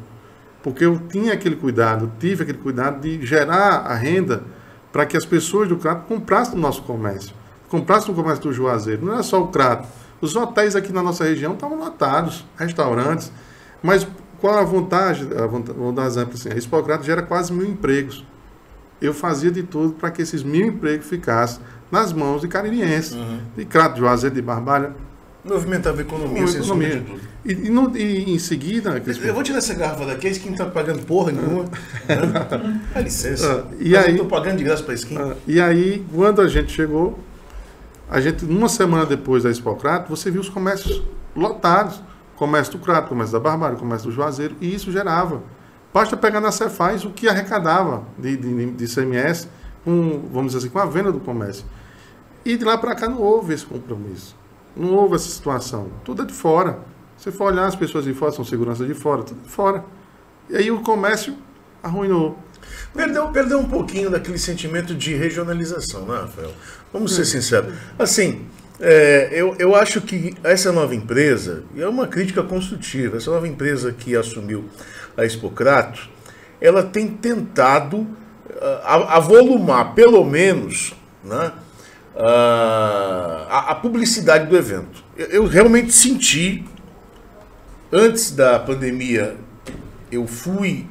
Porque eu tinha aquele cuidado, tive aquele cuidado de gerar a renda para que as pessoas do Crato comprassem no nosso comércio, comprassem no comércio do Juazeiro. Não era só o Crato. Os hotéis aqui na nossa região estavam lotados, restaurantes. Mas qual a vantagem? Vou dar um exemplo assim: a Expocrato gera quase 1.000 empregos. Eu fazia de tudo para que esses 1.000 empregos ficassem nas mãos de caririenses, de Crato, de Juazeiro, de Barbalha. Movimentava a economia, sem sombra de tudo. E em seguida... Eu vou tirar essa garrafa daqui, a Skin não está pagando porra nenhuma. Dá licença. Eu estou pagando de graça para a Skin. E aí, quando a gente chegou, uma semana depois da Expocrato, você viu os comércios lotados. Comércio do Crato, comércio da Barbalha, comércio do Juazeiro, e isso gerava. Basta pegar na Cefaz o que arrecadava de ICMS, vamos dizer assim, com a venda do comércio. E de lá para cá não houve esse compromisso. Não houve essa situação. Tudo é de fora. Se for olhar, as pessoas de fora são segurança de fora, tudo de fora. E aí o comércio arruinou. Perdeu um pouquinho daquele sentimento de regionalização, né, Rafael? Vamos ser sinceros. Assim, eu acho que essa nova empresa, e é uma crítica construtiva, essa nova empresa que assumiu a Expocrato, ela tem tentado avolumar, pelo menos, né, a publicidade do evento. Eu realmente senti, antes da pandemia, eu fui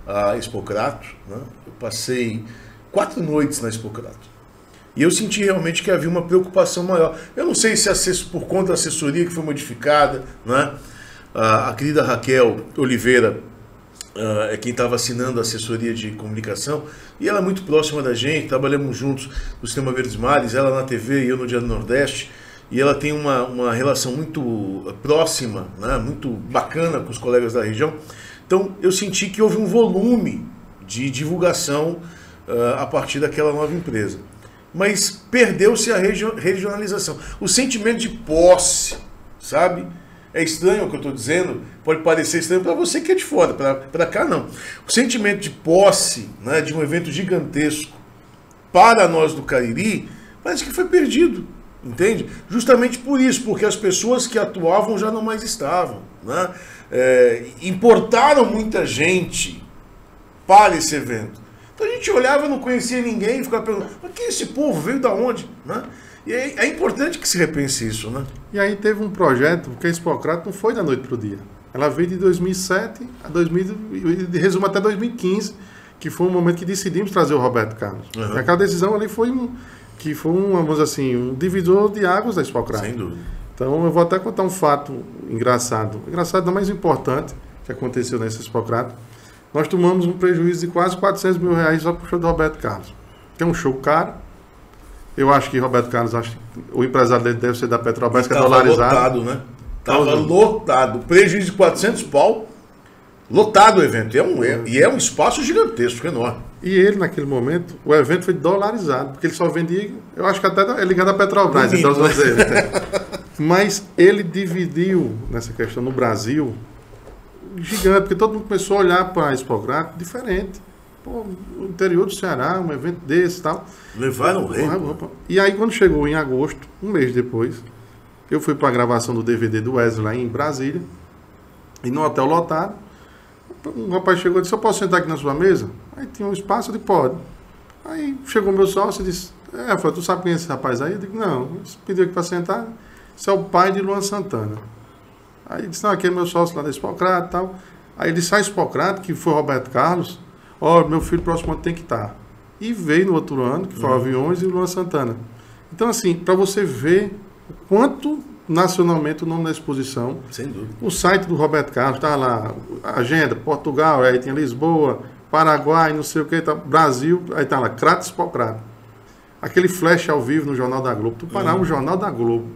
à Expocrato, né, eu passei 4 noites na Expocrato. E eu senti realmente que havia uma preocupação maior. Eu não sei se por conta da assessoria que foi modificada, né? A querida Raquel Oliveira é quem estava assinando a assessoria de comunicação, e ela é muito próxima da gente, trabalhamos juntos no Sistema Verdes Mares, ela na TV e eu no Dia do Nordeste, e ela tem uma relação muito próxima, né? Muito bacana com os colegas da região. Então eu senti que houve um volume de divulgação a partir daquela nova empresa. Mas perdeu-se a regionalização. O sentimento de posse, sabe? É estranho o que eu estou dizendo, pode parecer estranho para você que é de fora, para cá não. O sentimento de posse, né, de um evento gigantesco para nós do Cariri, parece que foi perdido, entende? Justamente por isso, porque as pessoas que atuavam já não mais estavam, né? Importaram muita gente para esse evento. Então a gente olhava, não conhecia ninguém, ficava perguntando: mas quem é esse povo? Veio da onde? Né? E é importante que se repense isso, né? E aí teve um projeto, porque a Expocrato não foi da noite para o dia. Ela veio de 2007 a resumo até 2015, que foi um momento que decidimos trazer o Roberto Carlos. Aquela decisão ali foi vamos assim, um divisor de águas da Expocrata. Sem dúvida. Então eu vou até contar um fato engraçado. Engraçado, não mais importante, que aconteceu nessa Expocrata. Nós tomamos um prejuízo de quase 400 mil reais só para o show do Roberto Carlos. Que é um show caro. Eu acho que Roberto Carlos, o empresário dele deve ser da Petrobras, que é dolarizado. Lotado, né? Tava lotado. Prejuízo de 400 pau. Lotado o evento. E é um espaço gigantesco, enorme. E ele, naquele momento, o evento foi dolarizado, porque ele só vendia, eu acho que até é ligado à Petrobras, então, mas ele dividiu nessa questão no Brasil gigante, porque todo mundo começou a olhar para a Expocrata diferente. Pô, o interior do Ceará, um evento desse e tal. Levaram o rei. E aí, quando chegou em agosto, um mês depois, eu fui para a gravação do DVD do Wesley lá em Brasília, e no hotel lotado, um rapaz chegou e disse: eu posso sentar aqui na sua mesa? Aí tinha um espaço, ele pode. Aí chegou meu sócio e disse: tu sabe quem é esse rapaz aí? Eu digo: não, ele pediu aqui para sentar. Esse é o pai de Luan Santana. Aí ele disse: não, aqui é meu sócio lá da Expocrata e tal. Aí ele disse: a Expocrata, que foi Roberto Carlos, meu filho próximo ano tem que estar. E veio no outro ano, que foi o Aviões e o Luan Santana. Então, assim, para você ver o quanto nacionalmente o nome da exposição. Sem dúvida. O site do Roberto Carlos estava lá, agenda, Portugal, aí tinha Lisboa, Paraguai, não sei o que, tá, Brasil, aí tá lá, Crato Expocrata. Aquele flash ao vivo no Jornal da Globo. Tu parar o Jornal da Globo.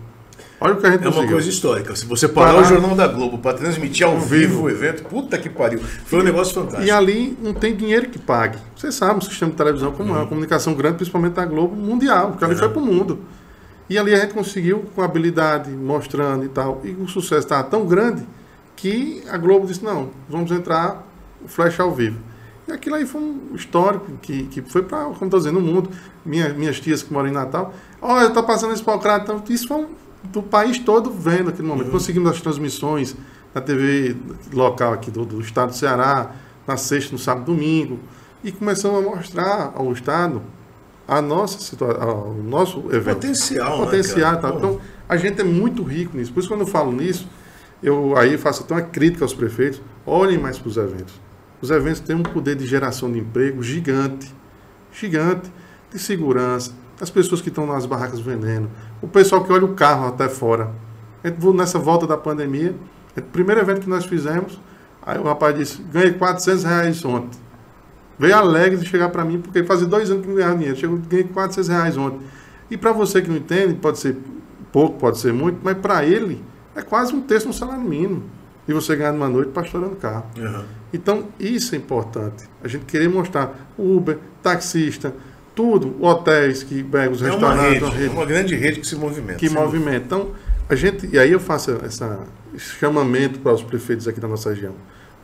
Olha o que a gente conseguiu. É uma coisa histórica. Se você parar o Jornal da Globo para transmitir ao vivo o evento, puta que pariu. Foi um negócio fantástico. E ali não tem dinheiro que pague. Você sabe, o sistema de televisão como é, uma comunicação grande, principalmente da Globo, mundial, porque ali foi pro mundo. E ali a gente conseguiu, com habilidade, mostrando e tal, e o sucesso estava tão grande que a Globo disse: não, vamos entrar o flash ao vivo. E aquilo aí foi um histórico que foi para, como estou dizendo, no mundo. Minhas tias que moram em Natal, eu estou passando esse Expocrata. Então, isso foi do país todo vendo aquele momento. Conseguimos as transmissões na TV local aqui do estado do Ceará, na sexta, no sábado, domingo, e começamos a mostrar ao estado a nossa situação, o nosso evento. Potencial, né, tá? Então, a gente é muito rico nisso. Por isso, quando eu falo nisso, eu aí faço até uma crítica aos prefeitos: olhem mais para os eventos. Os eventos têm um poder de geração de emprego gigante, de segurança, as pessoas que estão nas barracas vendendo, o pessoal que olha o carro até fora. Nessa volta da pandemia, o primeiro evento que nós fizemos, aí o rapaz disse: ganhei 400 reais ontem. Veio alegre de chegar para mim, porque fazia 2 anos que não ganhava dinheiro. Ganhei 400 reais ontem. E para você que não entende, pode ser pouco, pode ser muito, mas para ele é quase um terço no salário mínimo. E você ganhar numa noite pastorando carro. Então, isso é importante. A gente querer mostrar Uber, taxista, tudo, hotéis que pegam os restaurantes. É uma grande rede que se movimenta. Então, a gente, e aí eu faço esse chamamento para os prefeitos aqui da nossa região.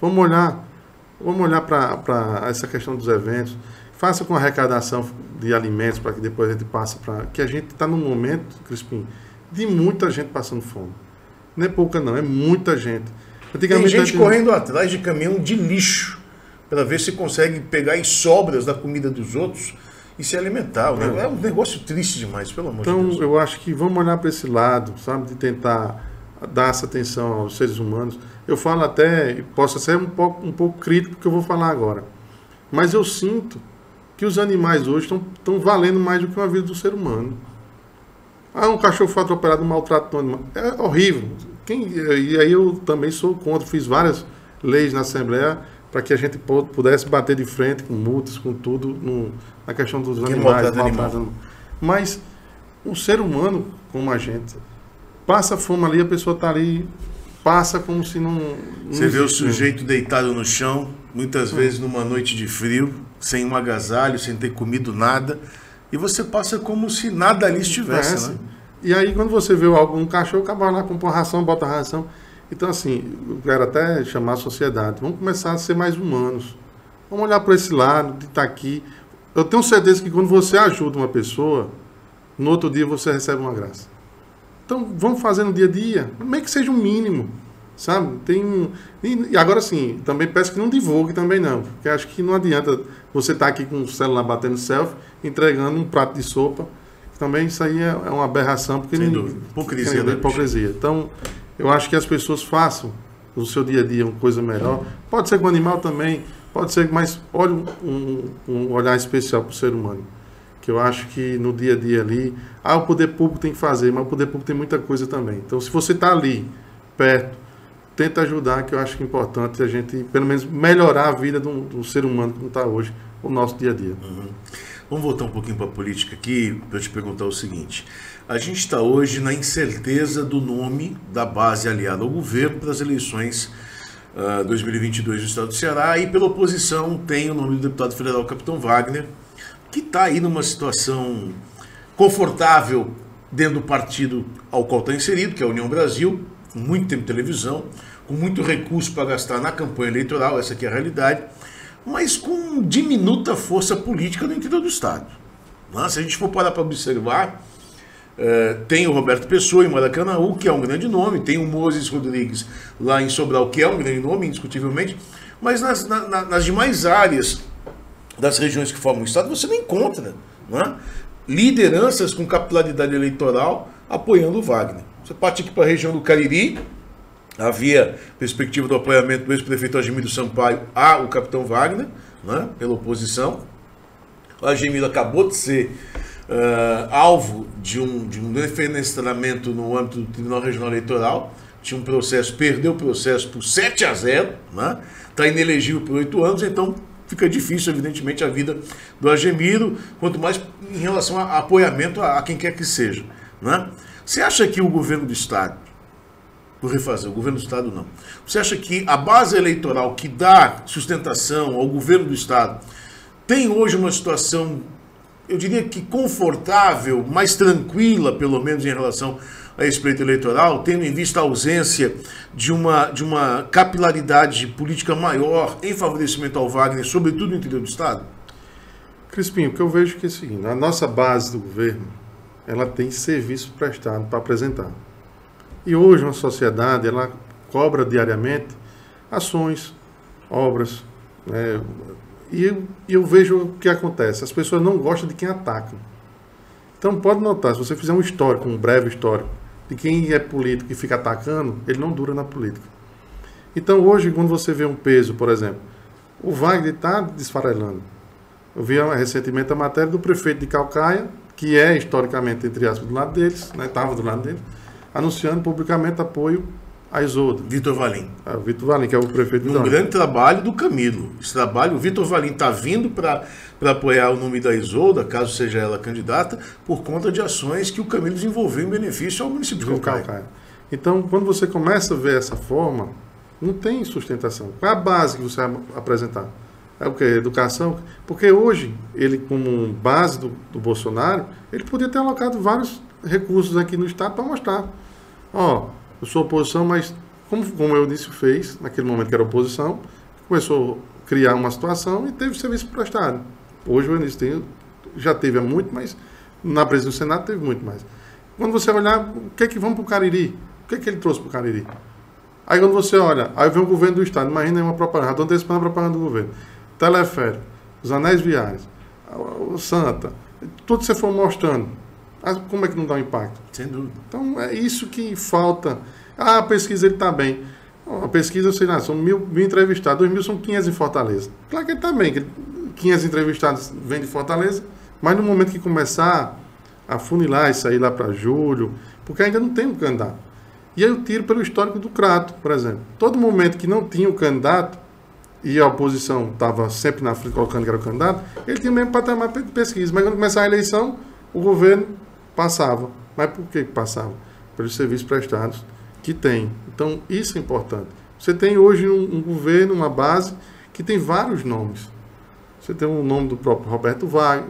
Vamos olhar para essa questão dos eventos. Faça com arrecadação de alimentos, para que depois a gente passe para... Que a gente está num momento, Crispim, de muita gente passando fome. Não é pouca não, é muita gente. Tem gente correndo atrás de caminhão de lixo para ver se consegue pegar as sobras da comida dos outros e se alimentar. É um negócio triste demais, pelo amor de Deus. Então, eu acho que vamos olhar para esse lado, sabe, de tentar dar essa atenção aos seres humanos. Eu falo até, posso ser um pouco crítico que eu vou falar agora, mas eu sinto que os animais hoje estão valendo mais do que uma vida do ser humano. Um cachorro foi atropelado, um maltrato do animal. É horrível. E aí eu também sou contra, fiz várias leis na Assembleia para que a gente pudesse bater de frente com multas, com tudo, na questão dos animais. Mas um ser humano como a gente passa fome ali, a pessoa está ali, passa como se não Você vê o sujeito deitado no chão, muitas vezes numa noite de frio, sem um agasalho, sem ter comido nada, e você passa como se nada ali estivesse, né? E aí, quando você vê um cachorro, acaba lá, compra uma ração, bota a ração. Então, assim, eu quero até chamar a sociedade. Vamos começar a ser mais humanos. Vamos olhar para esse lado, de estar aqui. Eu tenho certeza que quando você ajuda uma pessoa, no outro dia você recebe uma graça. Então, vamos fazer no dia a dia, meio que seja um mínimo, sabe? E agora sim, também peço que não divulgue também não, porque acho que não adianta você estar aqui com o celular batendo selfie, entregando um prato de sopa. Também isso aí é uma aberração, porque sem dúvida. Hipocrisia. Então, eu acho que as pessoas façam no seu dia a dia uma coisa melhor. Pode ser com o animal também, Pode ser, mas olha um olhar especial para o ser humano. Que eu acho que no dia a dia ali, o poder público tem que fazer, mas o poder público tem muita coisa também. Então, se você está ali, perto, tenta ajudar, que eu acho que é importante a gente, pelo menos, melhorar a vida do ser humano como está hoje, o nosso dia a dia. Vamos voltar um pouquinho para a política aqui, para eu te perguntar o seguinte. A gente está hoje na incerteza do nome da base aliada ao governo para as eleições 2022 do estado do Ceará, e pela oposição tem o nome do deputado federal Capitão Wagner, que está aí numa situação confortável dentro do partido ao qual está inserido, que é a União Brasil, com muito tempo de televisão, com muito recurso para gastar na campanha eleitoral, essa aqui é a realidade, mas com diminuta força política no interior do estado. Se a gente for parar para observar, tem o Roberto Pessoa em Maracanaú, que é um grande nome, tem o Moses Rodrigues lá em Sobral, que é um grande nome, indiscutivelmente, mas nas demais áreas das regiões que formam o estado, você não encontra lideranças com capilaridade eleitoral apoiando o Wagner. Você parte aqui para a região do Cariri, havia perspectiva do apoiamento do ex-prefeito Agimiro Sampaio ao capitão Wagner, pela oposição. O Agimiro acabou de ser alvo de um defenestramento no âmbito do Tribunal Regional Eleitoral. Tinha um processo, perdeu o processo por 7-0, está inelegível por 8 anos, então fica difícil, evidentemente, a vida do Agimiro, quanto mais em relação a apoiamento a quem quer que seja. Você acha que o governo do estado, vou refazer, o governo do estado não, você acha que a base eleitoral que dá sustentação ao governo do estado tem hoje uma situação, eu diria que confortável, mais tranquila, pelo menos em relação a esse pleito eleitoral, tendo em vista a ausência de uma capilaridade política maior em favorecimento ao Wagner, sobretudo no interior do estado? Crispim, o que eu vejo é que é o seguinte, a nossa base do governo, ela tem serviço prestado para apresentar. E hoje uma sociedade, ela cobra diariamente ações, obras, e eu vejo o que acontece. As pessoas não gostam de quem ataca. Então pode notar, se você fizer um histórico, um breve histórico, de quem é político e fica atacando, ele não dura na política. Então hoje, quando você vê um peso, por exemplo, o Wagner está desfarelando. Eu vi recentemente a matéria do prefeito de Calcaia, que é historicamente, entre aspas, do lado deles, estava do lado deles, anunciando publicamente apoio a Isolda. Vitor Valim. O Vitor Valim, que é o prefeito de Um grande trabalho do Camilo. Esse trabalho, o Vitor Valim está vindo para apoiar o nome da Isolda, caso seja ela candidata, por conta de ações que o Camilo desenvolveu em benefício ao município de Calcaia. Então, quando você começa a ver essa forma, não tem sustentação. Qual é a base que você vai apresentar? É o quê? Educação? Porque hoje, ele como base do Bolsonaro, ele podia ter alocado vários recursos aqui no estado para mostrar. Eu sou oposição, mas como eu disse, fez, naquele momento que era oposição, começou a criar uma situação e teve serviço prestado. Hoje o Eunício já teve muito, mas na presidência do Senado teve muito mais. Quando você olhar, o que é que vamos para o Cariri? O que é que ele trouxe para o Cariri? Aí quando você olha, aí vem o governo do estado, imagina uma propaganda, estou antecipando a propaganda do governo. Teleférico, os anéis viários, o Santa, tudo que você for mostrando, como é que não dá um impacto? Sem dúvida. Então é isso que falta. A pesquisa ele está bem. A pesquisa, eu sei lá, são 1.000 entrevistados, 2.000 são 500 em Fortaleza. Claro que ele está bem, que 500 entrevistados vêm de Fortaleza, mas no momento que começar a funilar e sair lá para julho, porque ainda não tem um candidato. E aí eu tiro pelo histórico do Crato, por exemplo. Todo momento que não tinha um candidato, e a oposição estava sempre na frente colocando que era o candidato, ele tinha o mesmo patamar de pesquisa. Mas quando começava a eleição, o governo passava. Mas por que passava? Pelos serviços prestados que tem. Então, isso é importante. Você tem hoje um governo, uma base, que tem vários nomes. Você tem o nome do próprio Roberto Wagner,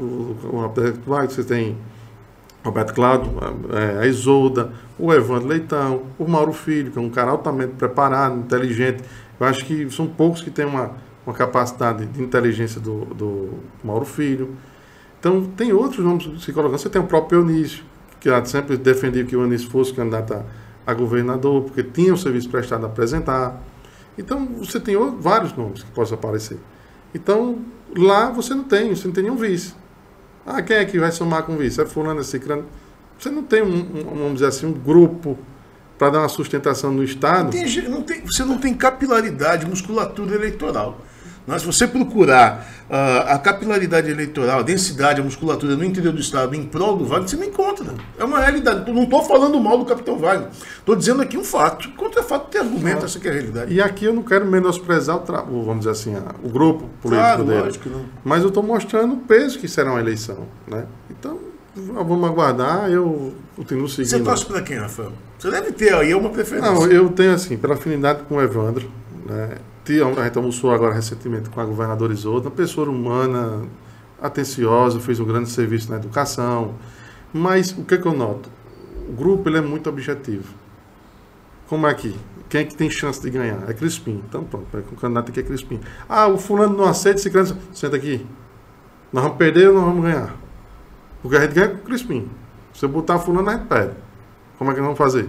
você tem Roberto Cláudio, a Isolda, o Evandro Leitão, o Mauro Filho, que é um cara altamente preparado, inteligente. Eu acho que são poucos que têm uma capacidade de inteligência do Mauro Filho. Então, tem outros nomes se colocando. Você tem o próprio Eunício, que sempre defendia que o Eunício fosse candidato a governador, porque tinha o serviço prestado a apresentar. Então, você tem vários nomes que possam aparecer. Então, lá você não tem nenhum vice. Quem é que vai somar com vice? É fulano, é ciclano. Você não tem, vamos dizer assim, um grupo para dar uma sustentação no Estado. Você não tem capilaridade, musculatura eleitoral. Mas se você procurar a capilaridade eleitoral, a densidade, a musculatura no interior do estado em prol do Wagner, você não encontra. É uma realidade. Eu não estou falando mal do capitão Wagner. Estou dizendo aqui um fato. Contra fato tem argumento, essa que é a realidade. E aqui eu não quero menosprezar vamos dizer assim, o grupo político dele. Lógico que não. Mas eu estou mostrando o peso que será uma eleição. Né? Então, vamos aguardar. Eu continuo seguindo. Você torce para quem, Rafael? Você deve ter aí uma preferência. Não, eu tenho assim, pela afinidade com o Evandro, né? A gente almoçou agora recentemente com a governadora Isolda, uma pessoa humana, atenciosa, fez um grande serviço na educação. Mas o que eu noto? O grupo ele é muito objetivo. Como é aqui? Quem é que tem chance de ganhar? É Crispim. Então pronto, o candidato aqui é Crispim. Ah, o fulano não aceita esse candidato. Senta aqui. Nós vamos perder ou nós vamos ganhar? Porque a gente ganha com o Crispim. Se eu botar fulano, a gente perde. Como é que nós vamos fazer?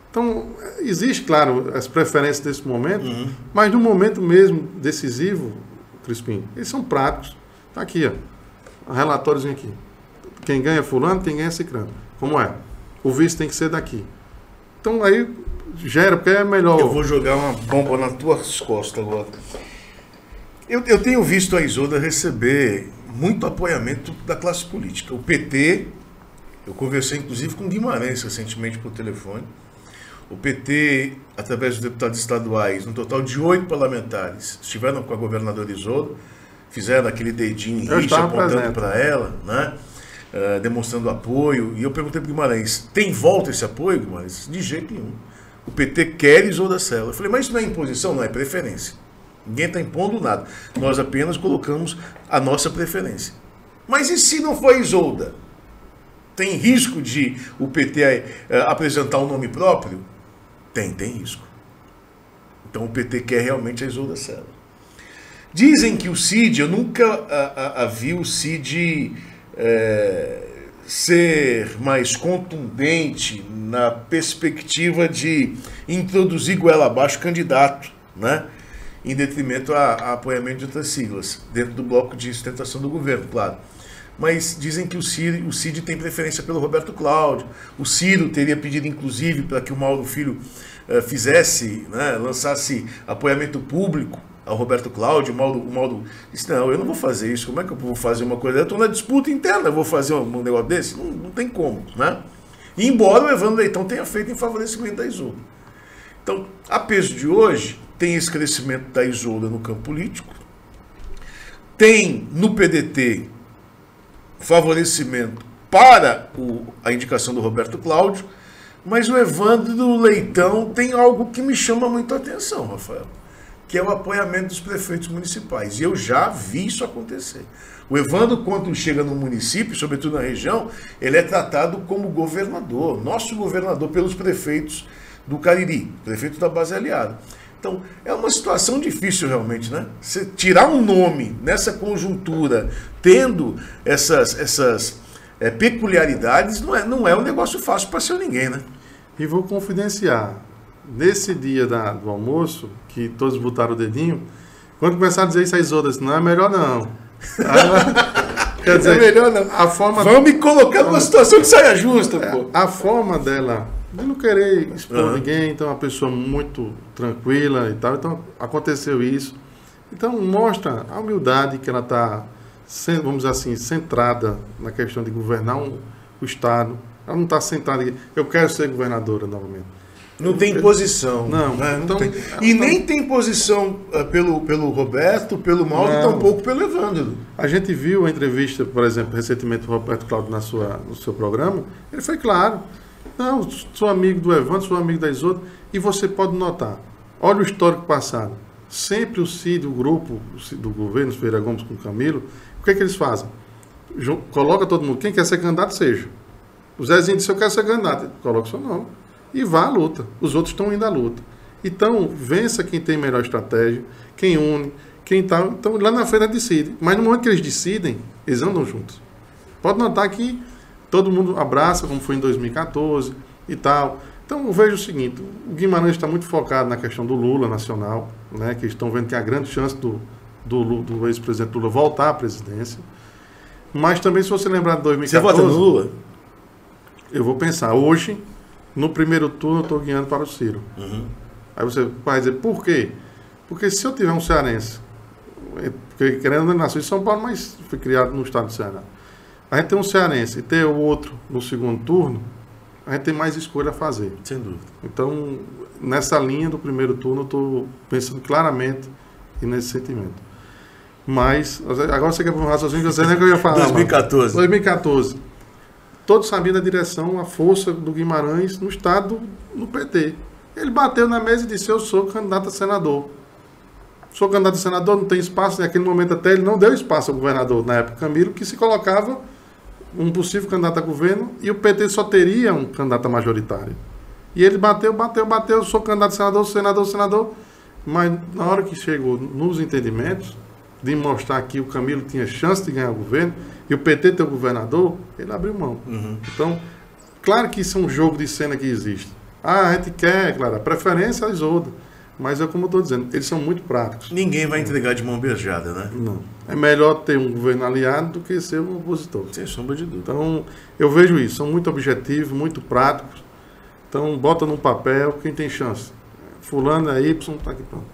Então, existe, claro, as preferências desse momento, mas no momento mesmo decisivo, Crispim, eles são práticos. Está aqui, ó, relatóriozinho aqui. Quem ganha é fulano, quem ganha é ciclano. Como é? O vice tem que ser daqui. Então, aí gera, porque é melhor... Eu vou jogar uma bomba nas tuas costas agora. Eu tenho visto a Isolda receber muito apoiamento da classe política. O PT, eu conversei inclusive com Guimarães recentemente por telefone. O PT, através dos deputados estaduais, um total de 8 parlamentares, estiveram com a governadora Isolda, fizeram aquele dedinho apontando para ela, né? Demonstrando apoio. E eu perguntei para o Guimarães, tem volta esse apoio, Guimarães? De jeito nenhum. O PT quer Isolda Sela. Eu falei, mas isso não é imposição, não é preferência. Ninguém está impondo nada. Nós apenas colocamos a nossa preferência. Mas e se não for Isolda? Tem risco de o PT apresentar um nome próprio? Tem risco. Então o PT quer realmente a Isolda Sela. Dizem que o Cid, eu nunca vi o Cid ser mais contundente na perspectiva de introduzir goela abaixo candidato, né? Em detrimento a apoiamento de outras siglas, dentro do bloco de sustentação do governo, claro. Mas dizem que o Cid tem preferência pelo Roberto Cláudio. O Ciro teria pedido, inclusive, para que o Mauro Filho fizesse, né, lançasse apoiamento público ao Roberto Cláudio. O Mauro disse, não, eu não vou fazer isso. Como é que eu vou fazer uma coisa? Eu estou na disputa interna, eu vou fazer um negócio desse? Não tem como, né? E embora o Evandro Leitão tenha feito em favorecimento da Isolda. Então, a peso de hoje, tem esse crescimento da Isolda no campo político, tem no PDT favorecimento para a indicação do Roberto Cláudio, mas o Evandro Leitão tem algo que me chama muito a atenção, Rafael, que é o apoiamento dos prefeitos municipais. E eu já vi isso acontecer. O Evandro, quando chega no município, sobretudo na região, ele é tratado como governador, nosso governador, pelos prefeitos do Cariri, prefeito da base aliada. Então, é uma situação difícil realmente, né? Você tirar um nome nessa conjuntura, tendo essas peculiaridades, não é um negócio fácil para ser ninguém, né? E vou confidenciar, nesse dia do almoço, que todos botaram o dedinho, quando começaram a dizer isso, a Isolda disse, não é melhor não. Quer dizer, é melhor não. A forma... Vamos me colocar numa situação de saia justa, pô. A forma dela... de não querer expor ninguém, então é uma pessoa muito tranquila e tal. Então aconteceu isso. Então mostra a humildade que ela está, vamos dizer assim, centrada na questão de governar o Estado. Ela não está centrada em eu quero ser governadora novamente. Não tem posição. Não, né? então, tem. E nem tem posição pelo Roberto, pelo Mauro, e tampouco pelo Evandro. A gente viu a entrevista, por exemplo, recentemente do Roberto Cláudio no seu programa. Ele foi claro. Não, sou amigo do Evandro, sou amigo da Isolda. E você pode notar, olha o histórico passado. Sempre o Cid, o grupo do governo, os Ferreira Gomes com o Camilo, o que é que eles fazem? Coloca todo mundo, quem quer ser candidato, seja. O Zezinho disse, eu quero ser candidato. Coloca o seu nome. E vá à luta. Os outros estão indo à luta. Então, vença quem tem melhor estratégia, quem une, quem está... Então, lá na frente decide. Mas no momento que eles decidem, eles andam juntos. Pode notar que todo mundo abraça, como foi em 2014 e tal. Então, eu vejo o seguinte, o Guimarães está muito focado na questão do Lula nacional, né, que estão vendo que há grande chance do ex-presidente Lula voltar à presidência. Mas também, se você lembrar de 2014... Você vota no Lula? Eu vou pensar, hoje, no primeiro turno, eu estou guiando para o Ciro. Aí você vai dizer, por quê? Porque se eu tiver um cearense, porque querendo ou não, nasceu em São Paulo, mas foi criado no estado do Ceará. A gente tem um cearense e ter o outro no segundo turno, a gente tem mais escolha a fazer. Sem dúvida. Então, nessa linha do primeiro turno, eu estou pensando claramente nesse sentimento. Mas, agora você quer para um raciocínio que você nem que eu ia falar. 2014. 2014. Todos sabiam da direção, a força do Guimarães no estado, no PT. Ele bateu na mesa e disse, eu sou candidato a senador. Sou candidato a senador, não tem espaço. Naquele momento até ele não deu espaço ao governador, na época Camilo, que se colocava um possível candidato a governo e o PT só teria um candidato a majoritário. E ele bateu, sou candidato a senador. Mas na hora que chegou nos entendimentos, de mostrar que o Camilo tinha chance de ganhar o governo e o PT ter o governador, ele abriu mão. Então, claro que isso é um jogo de cena que existe. A gente quer, claro, a preferência é a Isolda. Mas é como eu estou dizendo, eles são muito práticos. Ninguém vai entregar de mão beijada, né? Não. É melhor ter um governo aliado do que ser um opositor. Sem sombra de dúvida. Então, eu vejo isso. São muito objetivos, muito práticos. Então, bota num papel quem tem chance. Fulano é Y, está aqui pronto.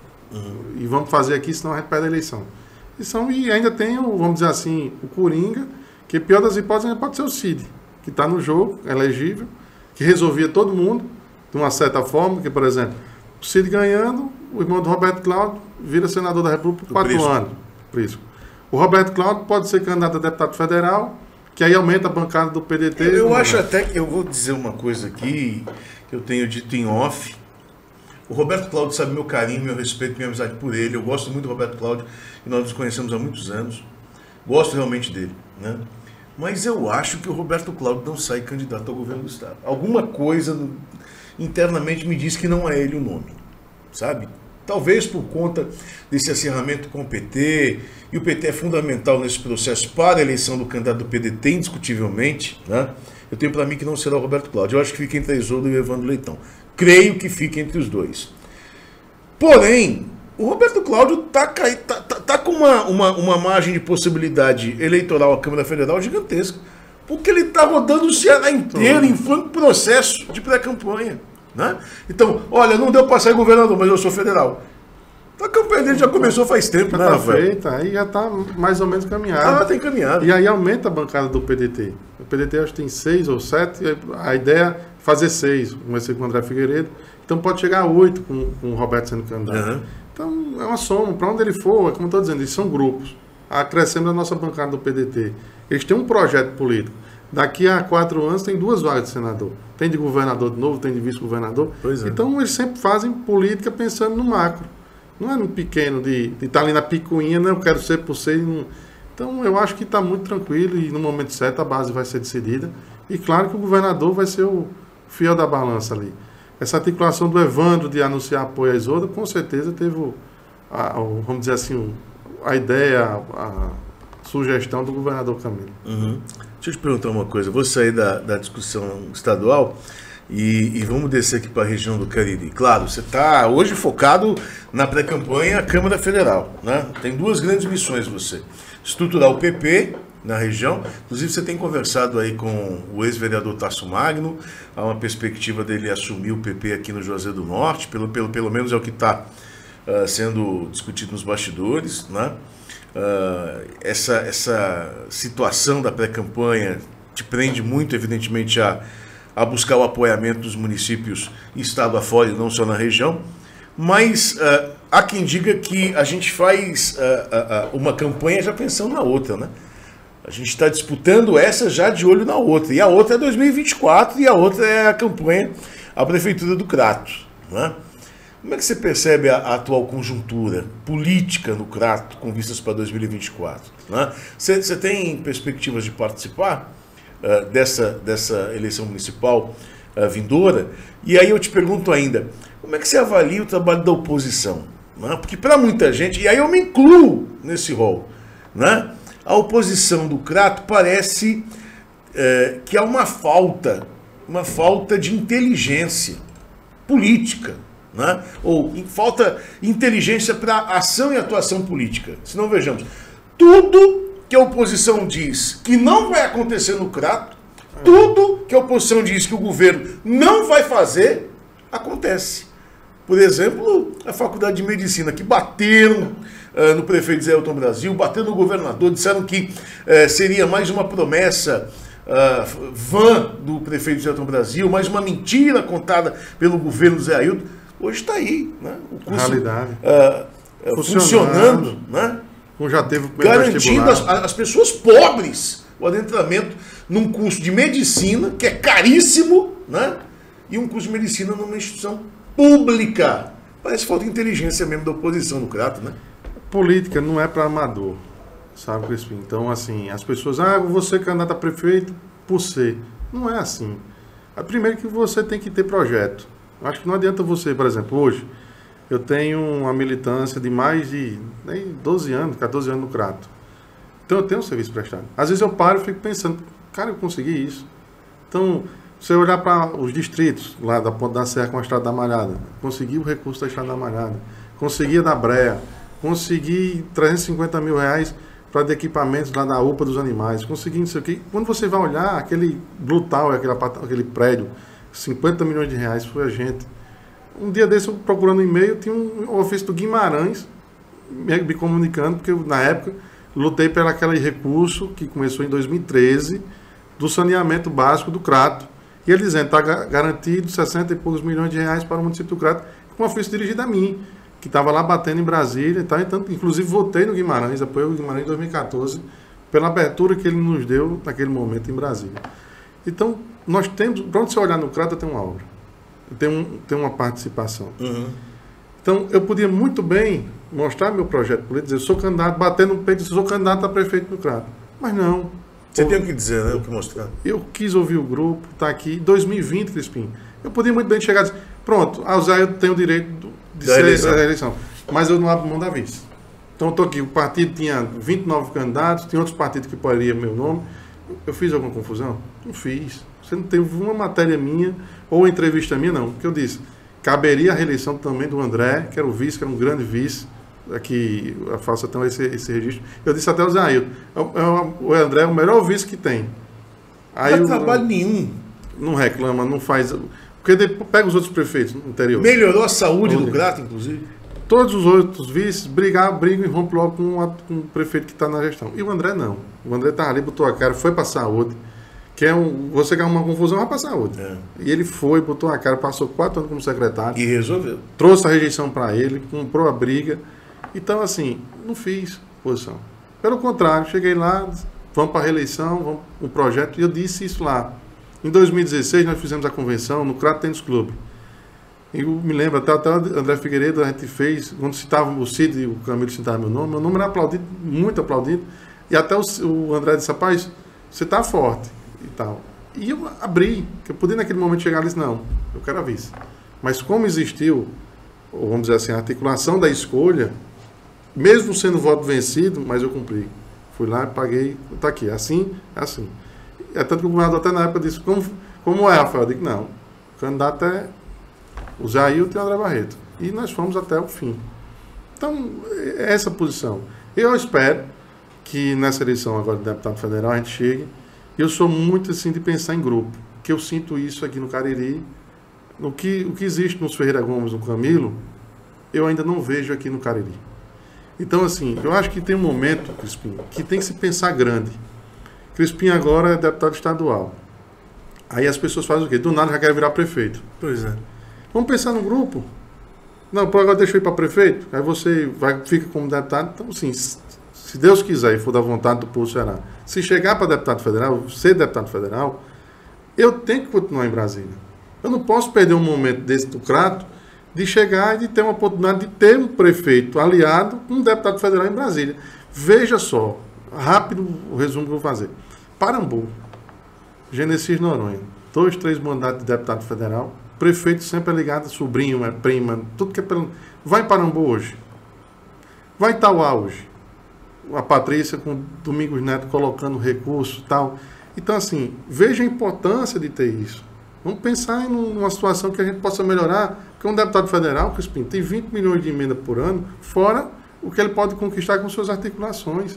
E vamos fazer aqui, senão a gente perde a eleição. E ainda tem, vamos dizer assim, o Coringa, que pior das hipóteses ainda pode ser o Cid, que está no jogo, elegível, que resolvia todo mundo, de uma certa forma, que, por exemplo, o Cid ganhando, o irmão do Roberto Cláudio vira senador da República por 4 anos. Prisco. O Roberto Cláudio pode ser candidato a deputado federal, que aí aumenta a bancada do PDT. Eu acho até que eu vou dizer uma coisa aqui, que eu tenho dito em off. O Roberto Cláudio sabe meu carinho, meu respeito, minha amizade por ele. Eu gosto muito do Roberto Cláudio e nós nos conhecemos há muitos anos. Gosto realmente dele, né? Mas eu acho que o Roberto Cláudio não sai candidato ao governo do Estado. Alguma coisa internamente me diz que não é ele o nome, sabe? Talvez por conta desse acirramento com o PT, e o PT é fundamental nesse processo para a eleição do candidato do PDT, indiscutivelmente, né? Eu tenho para mim que não será o Roberto Cláudio. Eu acho que fica entre a Isolda e o Evandro Leitão. Creio que fica entre os dois. Porém, o Roberto Cláudio tá com uma margem de possibilidade eleitoral à Câmara Federal gigantesca, porque ele está rodando o Ceará inteiro em franco processo de pré-campanha, né? Então, olha, não deu para sair governador, mas eu sou federal. A campanha dele já começou faz tempo, né, Rafael? Feita, aí já está mais ou menos caminhada. Tem caminhado. E aí aumenta a bancada do PDT. O PDT acho que tem 6 ou 7, a ideia é fazer 6, comecei com o André Figueiredo, então pode chegar a 8 com o Roberto sendo candidato. Então é uma soma, para onde ele for, é como eu estou dizendo, eles são grupos. Acrescendo a nossa bancada do PDT. Eles têm um projeto político. Daqui a 4 anos tem 2 vagas de senador. Tem de governador de novo, tem de vice-governador. Então eles sempre fazem política pensando no macro. Não é no pequeno, de estar ali na picuinha, não, eu quero ser por ser. Então eu acho que está muito tranquilo e no momento certo a base vai ser decidida. E claro que o governador vai ser o fiel da balança ali. Essa articulação do Evandro de anunciar apoio à Isolda, com certeza teve, vamos dizer assim, a ideia, a sugestão do governador Camilo. Deixa eu te perguntar uma coisa. Vou sair da discussão estadual e vamos descer aqui para a região do Cariri. Claro, você está hoje focado na pré-campanha à Câmara Federal, né? Tem 2 grandes missões você. Estruturar o PP na região. Inclusive você tem conversado aí com o ex-vereador Tasso Magno. Há uma perspectiva dele assumir o PP aqui no Juazeiro do Norte. Pelo menos é o que está sendo discutido nos bastidores, né? Essa situação da pré-campanha te prende muito, evidentemente, a buscar o apoiamento dos municípios estado afora e não só na região, mas há quem diga que a gente faz uma campanha já pensando na outra, né? A gente está disputando essa já de olho na outra, e a outra é 2024 e a outra é a campanha à Prefeitura do Crato, né? Como é que você percebe a atual conjuntura política no Crato com vistas para 2024? Né? Você tem perspectivas de participar dessa eleição municipal vindoura? E aí eu te pergunto ainda, como é que você avalia o trabalho da oposição? Né? Porque para muita gente, e aí eu me incluo nesse rol, né? A oposição do Crato parece que há uma falta de inteligência política, né? Ou falta inteligência para ação e atuação política. Se não, vejamos, tudo que a oposição diz que não vai acontecer no Crato, tudo que a oposição diz que o governo não vai fazer, acontece. Por exemplo, a Faculdade de Medicina, que bateram no prefeito Zé Elton Brasil, batendo no governador, disseram que seria mais uma promessa vã do prefeito Zé Elton Brasil, mais uma mentira contada pelo governo Zé Ailton. Hoje está aí, né? O curso, realidade. Funcionando, né? Já teve garantindo às pessoas pobres o adentramento num curso de medicina, que é caríssimo, né? E um curso de medicina numa instituição pública. Parece falta de inteligência mesmo da oposição no Crato, né? Política não é para amador, sabe, Crispim? Então, assim, as pessoas, eu vou ser candidato a prefeito por ser. Não é assim. Primeiro que você tem que ter projeto. Acho que não adianta você, por exemplo, hoje, eu tenho uma militância de mais de 12 anos, 14 anos no Crato. Então eu tenho um serviço prestado. Às vezes eu paro e fico pensando, cara, eu consegui isso. Então, se eu olhar para os distritos, lá da Ponta da Serra com a Estrada da Malhada, consegui o recurso da Estrada da Malhada, consegui a da Breia, consegui 350 mil reais para de equipamentos lá da UPA dos animais, consegui não sei o quê. Quando você vai olhar, aquele Blue Tower, aquele prédio, 50 milhões de reais, foi a gente. Um dia desse, eu procurando um e-mail, tinha um ofício do Guimarães me comunicando, porque eu, na época, lutei pelo aquele recurso que começou em 2013, do saneamento básico do Crato. E ele dizendo, está garantido 60 e poucos milhões de reais para o município do Crato, com um ofício dirigido a mim, que estava lá batendo em Brasília e tal. Então, inclusive, votei no Guimarães, apoiei o Guimarães em 2014, pela abertura que ele nos deu naquele momento em Brasília. Então, nós temos, para onde você olhar no Crato, tem uma obra. Tem uma participação. Uhum. Então, eu podia muito bem mostrar meu projeto político, dizer, eu sou candidato, bater no peito, sou candidato a prefeito do Crato. Mas não. Você tem o que dizer, né? O que mostrar. Eu quis ouvir o grupo, está aqui. Em 2020, Crispim, eu podia muito bem chegar e dizer, pronto, a Zé tem o direito de ser a eleição. Mas eu não abro mão da vice. Então, eu estou aqui. O partido tinha 29 candidatos, tinha outros partidos que poderiam meu nome. Eu fiz alguma confusão? Não fiz. Você não teve uma matéria minha ou entrevista minha, não. Porque eu disse, caberia a reeleição também do André, que era o vice, que era um grande vice. Aqui eu faço até esse registro. Eu disse até ao Zé Ailton, o André é o melhor vice que tem. Aí não trabalho nenhum. Não reclama, não faz. Porque depois pega os outros prefeitos no interior. Melhorou a saúde do Crato, inclusive. Todos os outros vices brigam e rompem logo com o prefeito que está na gestão. E o André não. O André estava ali, botou a cara, foi para a saúde. Você quer uma confusão, vai para a saúde. É. E ele foi, botou a cara, passou 4 anos como secretário. E resolveu. Trouxe a rejeição para ele, comprou a briga. Então, assim, não fiz posição. Pelo contrário, cheguei lá, vamos para a reeleição, vamos para o projeto, e eu disse isso lá. Em 2016, nós fizemos a convenção no Crato Tênis Clube. Eu me lembro, até o André Figueiredo, a gente fez, quando citavam o Cid e o Camilo citavam meu nome era aplaudido, muito aplaudido, e até o André disse, rapaz, você está forte, e tal. E eu abri, que eu podia naquele momento chegar e disse, não, eu quero a vice. Mas como existiu, vamos dizer assim, a articulação da escolha, mesmo sendo voto vencido, mas eu cumpri. Fui lá e paguei, está aqui, assim, é assim. É tanto que o governador até na época disse, como é, Rafael? Eu digo, não, o candidato é o Zé Ailton e o André Barreto. E nós fomos até o fim. Então, é essa posição. Eu espero que nessa eleição agora de deputado federal a gente chegue. Eu sou muito assim de pensar em grupo, que eu sinto isso aqui no Cariri. O que existe nos Ferreira Gomes, no Camilo, eu ainda não vejo aqui no Cariri. Então, assim, eu acho que tem um momento, Crispim, que tem que se pensar grande. Crispim agora é deputado estadual. Aí as pessoas fazem o quê? Do nada já querem virar prefeito. Pois é. Vamos pensar no grupo. Não, por agora deixa eu ir para prefeito. Aí você fica como deputado. Então, assim, se Deus quiser e for da vontade do povo será. Se chegar para deputado federal, ser deputado federal, eu tenho que continuar em Brasília. Eu não posso perder um momento desse do Crato de chegar e de ter uma oportunidade de ter um prefeito aliado com um deputado federal em Brasília. Veja só, rápido o resumo que eu vou fazer. Parambu, Genesias Noronha, 2, 3 mandatos de deputado federal, prefeito sempre é ligado, sobrinho, é prima, tudo que é pelo... Vai em Parambu hoje. Vai em Tauá hoje. A Patrícia com Domingos Neto colocando recurso e tal. Então, assim, veja a importância de ter isso. Vamos pensar em uma situação que a gente possa melhorar, porque um deputado federal, Crispim, tem 20 milhões de emenda por ano, fora o que ele pode conquistar com suas articulações.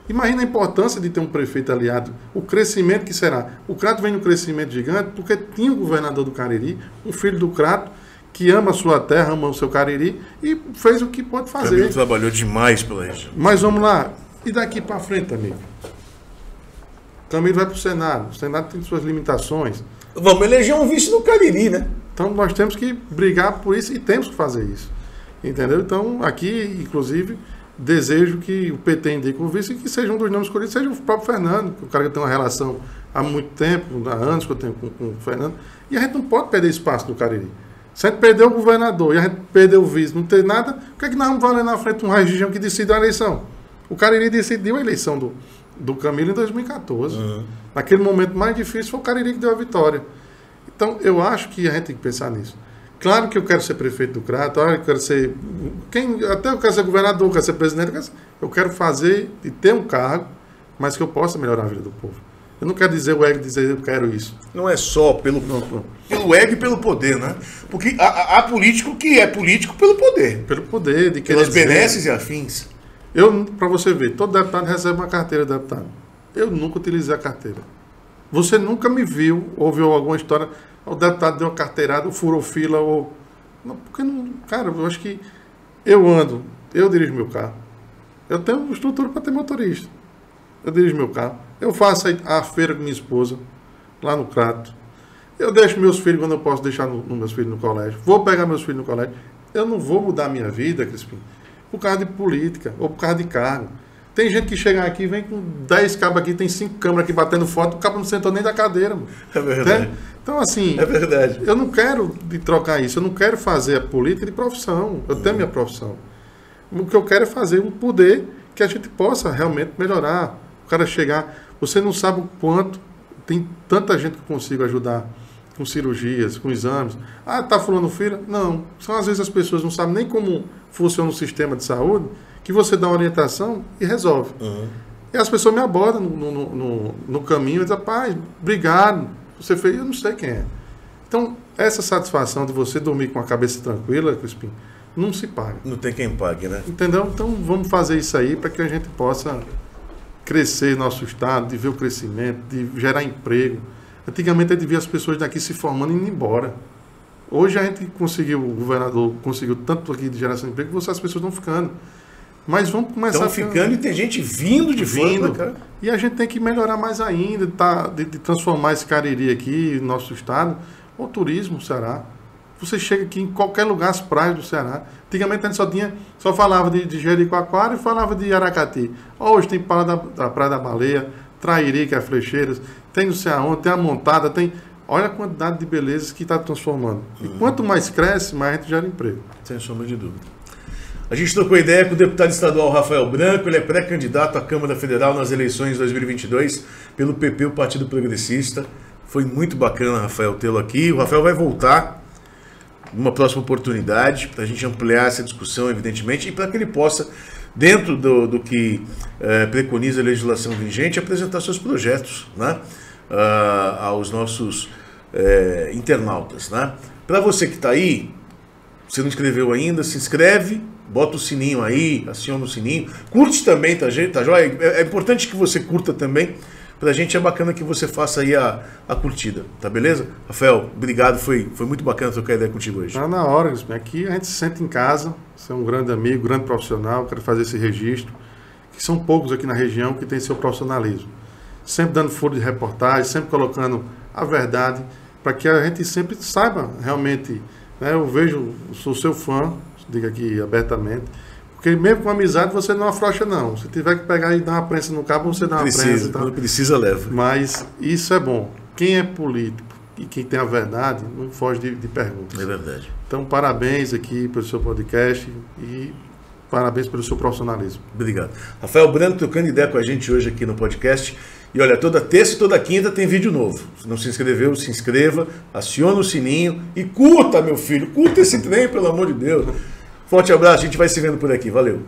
Imagina a importância de ter um prefeito aliado, o crescimento que será. O Crato vem num crescimento gigante porque tinha o governador do Cariri, um filho do Crato, que ama a sua terra, ama o seu Cariri e fez o que pode fazer. Camilo trabalhou demais pela região. Mas vamos lá. E daqui para frente, amigo? Camilo vai para o Senado. O Senado tem suas limitações. Vamos eleger um vice no Cariri, né? Então nós temos que brigar por isso e temos que fazer isso. Entendeu? Então aqui, inclusive, desejo que o PT indique o vice e que seja um dos nomes escolhidos, seja o próprio Fernando, que o cara que tem uma relação há muito tempo, há anos que eu tenho com o Fernando. E a gente não pode perder espaço do Cariri. Se a gente perder o governador e a gente perder o vice, não ter nada, o que é que nós vamos valer na frente de uma região que decide a eleição? O Cariri decidiu a eleição do Camilo em 2014. Naquele momento mais difícil foi o Cariri que deu a vitória. Então, eu acho que a gente tem que pensar nisso. Claro que eu quero ser prefeito do Crato, eu quero ser... até eu quero ser governador, eu quero ser presidente, eu quero fazer e ter um cargo, mas que eu possa melhorar a vida do povo. Eu não quero dizer o ego, dizer eu quero isso. Não é só pelo ego e pelo poder, né? Porque há político que é político pelo poder. Pelo poder, de querer pelas benesses e afins. Para você ver, todo deputado recebe uma carteira de deputado. Eu nunca utilizei a carteira. Você nunca me viu, ouviu alguma história, o deputado deu uma carteirada, furou fila, ou... Não, porque não... Cara, eu acho que eu ando, eu dirijo meu carro. Eu tenho estrutura para ter motorista. Eu dirijo meu carro. Eu faço a feira com minha esposa, lá no Crato. Eu deixo meus filhos quando eu posso deixar meus filhos no colégio. Vou pegar meus filhos no colégio. Eu não vou mudar a minha vida, Crispim, por causa de política ou por causa de cargo. Tem gente que chega aqui, vem com 10 cabos aqui, tem 5 câmeras aqui batendo foto, o cabo não sentou nem da cadeira. Mano. É verdade. Então, assim, é verdade. Eu não quero trocar isso, eu não quero fazer a política de profissão. Eu tenho minha profissão. O que eu quero é fazer um poder que a gente possa realmente melhorar. O cara chegar, você não sabe o quanto, tem tanta gente que eu consigo ajudar com cirurgias, com exames. Ah, tá fulano filho? Não. São às vezes as pessoas não sabem nem como funciona o sistema de saúde, que você dá uma orientação e resolve. E as pessoas me abordam no caminho e dizem, rapaz, obrigado, você fez, eu não sei quem é. Então, essa satisfação de você dormir com a cabeça tranquila, Crispim, não se paga. Não tem quem pague, né? Entendeu? Então, vamos fazer isso aí para que a gente possa crescer nosso estado, de ver o crescimento, de gerar emprego. Antigamente, a gente via as pessoas daqui se formando e indo embora. Hoje, a gente conseguiu, o governador conseguiu tanto aqui de geração de emprego, que as pessoas estão ficando. Mas vamos começar... Estão ficando e tem gente vindo de fora, cara. E a gente tem que melhorar mais ainda, de transformar esse Cariri aqui, nosso estado, o turismo, o Ceará. Você chega aqui em qualquer lugar, as praias do Ceará. Antigamente a gente só falava de Jericoacoara e falava de Aracati. Hoje tem a Praia da Baleia, Trairi, que é Flecheiras, tem não sei aonde, tem a Montada, tem... Olha a quantidade de belezas que está transformando. E quanto mais cresce, mais a gente gera emprego. Sem sombra de dúvida. A gente trocou ideia com o deputado estadual Rafael Branco, ele é pré-candidato à Câmara Federal nas eleições de 2022 pelo PP, o Partido Progressista. Foi muito bacana, Rafael, tê-lo aqui. O Rafael vai voltar numa próxima oportunidade para a gente ampliar essa discussão, evidentemente, e para que ele possa, dentro do que preconiza a legislação vigente, apresentar seus projetos, né, aos nossos internautas. Né? Para você que está aí, se não inscreveu ainda, se inscreve, bota o sininho aí, aciona o sininho, curte também, tá joia? É importante que você curta também, pra gente é bacana que você faça aí a curtida, tá beleza? Rafael, obrigado, foi muito bacana trocar ideia contigo hoje. Tá na hora, aqui a gente se sente em casa, você é um grande amigo, grande profissional, quero fazer esse registro, que são poucos aqui na região que tem seu profissionalismo. Sempre dando furo de reportagem, sempre colocando a verdade, para que a gente sempre saiba realmente, né? Eu sou seu fã, diga aqui abertamente, porque mesmo com amizade você não afrouxa não. Se tiver que pegar e dar uma prensa no cabo, você dá uma prensa. Quando precisa, leva. Mas isso é bom. Quem é político e quem tem a verdade, não foge de perguntas. É verdade. Então, parabéns aqui pelo seu podcast e parabéns pelo seu profissionalismo. Obrigado. Rafael Branco trocando ideia com a gente hoje aqui no podcast. E olha, toda terça e toda quinta tem vídeo novo. Se não se inscreveu, se inscreva, aciona o sininho e curta, meu filho. Curta esse trem, pelo amor de Deus. Forte abraço, a gente vai se vendo por aqui. Valeu.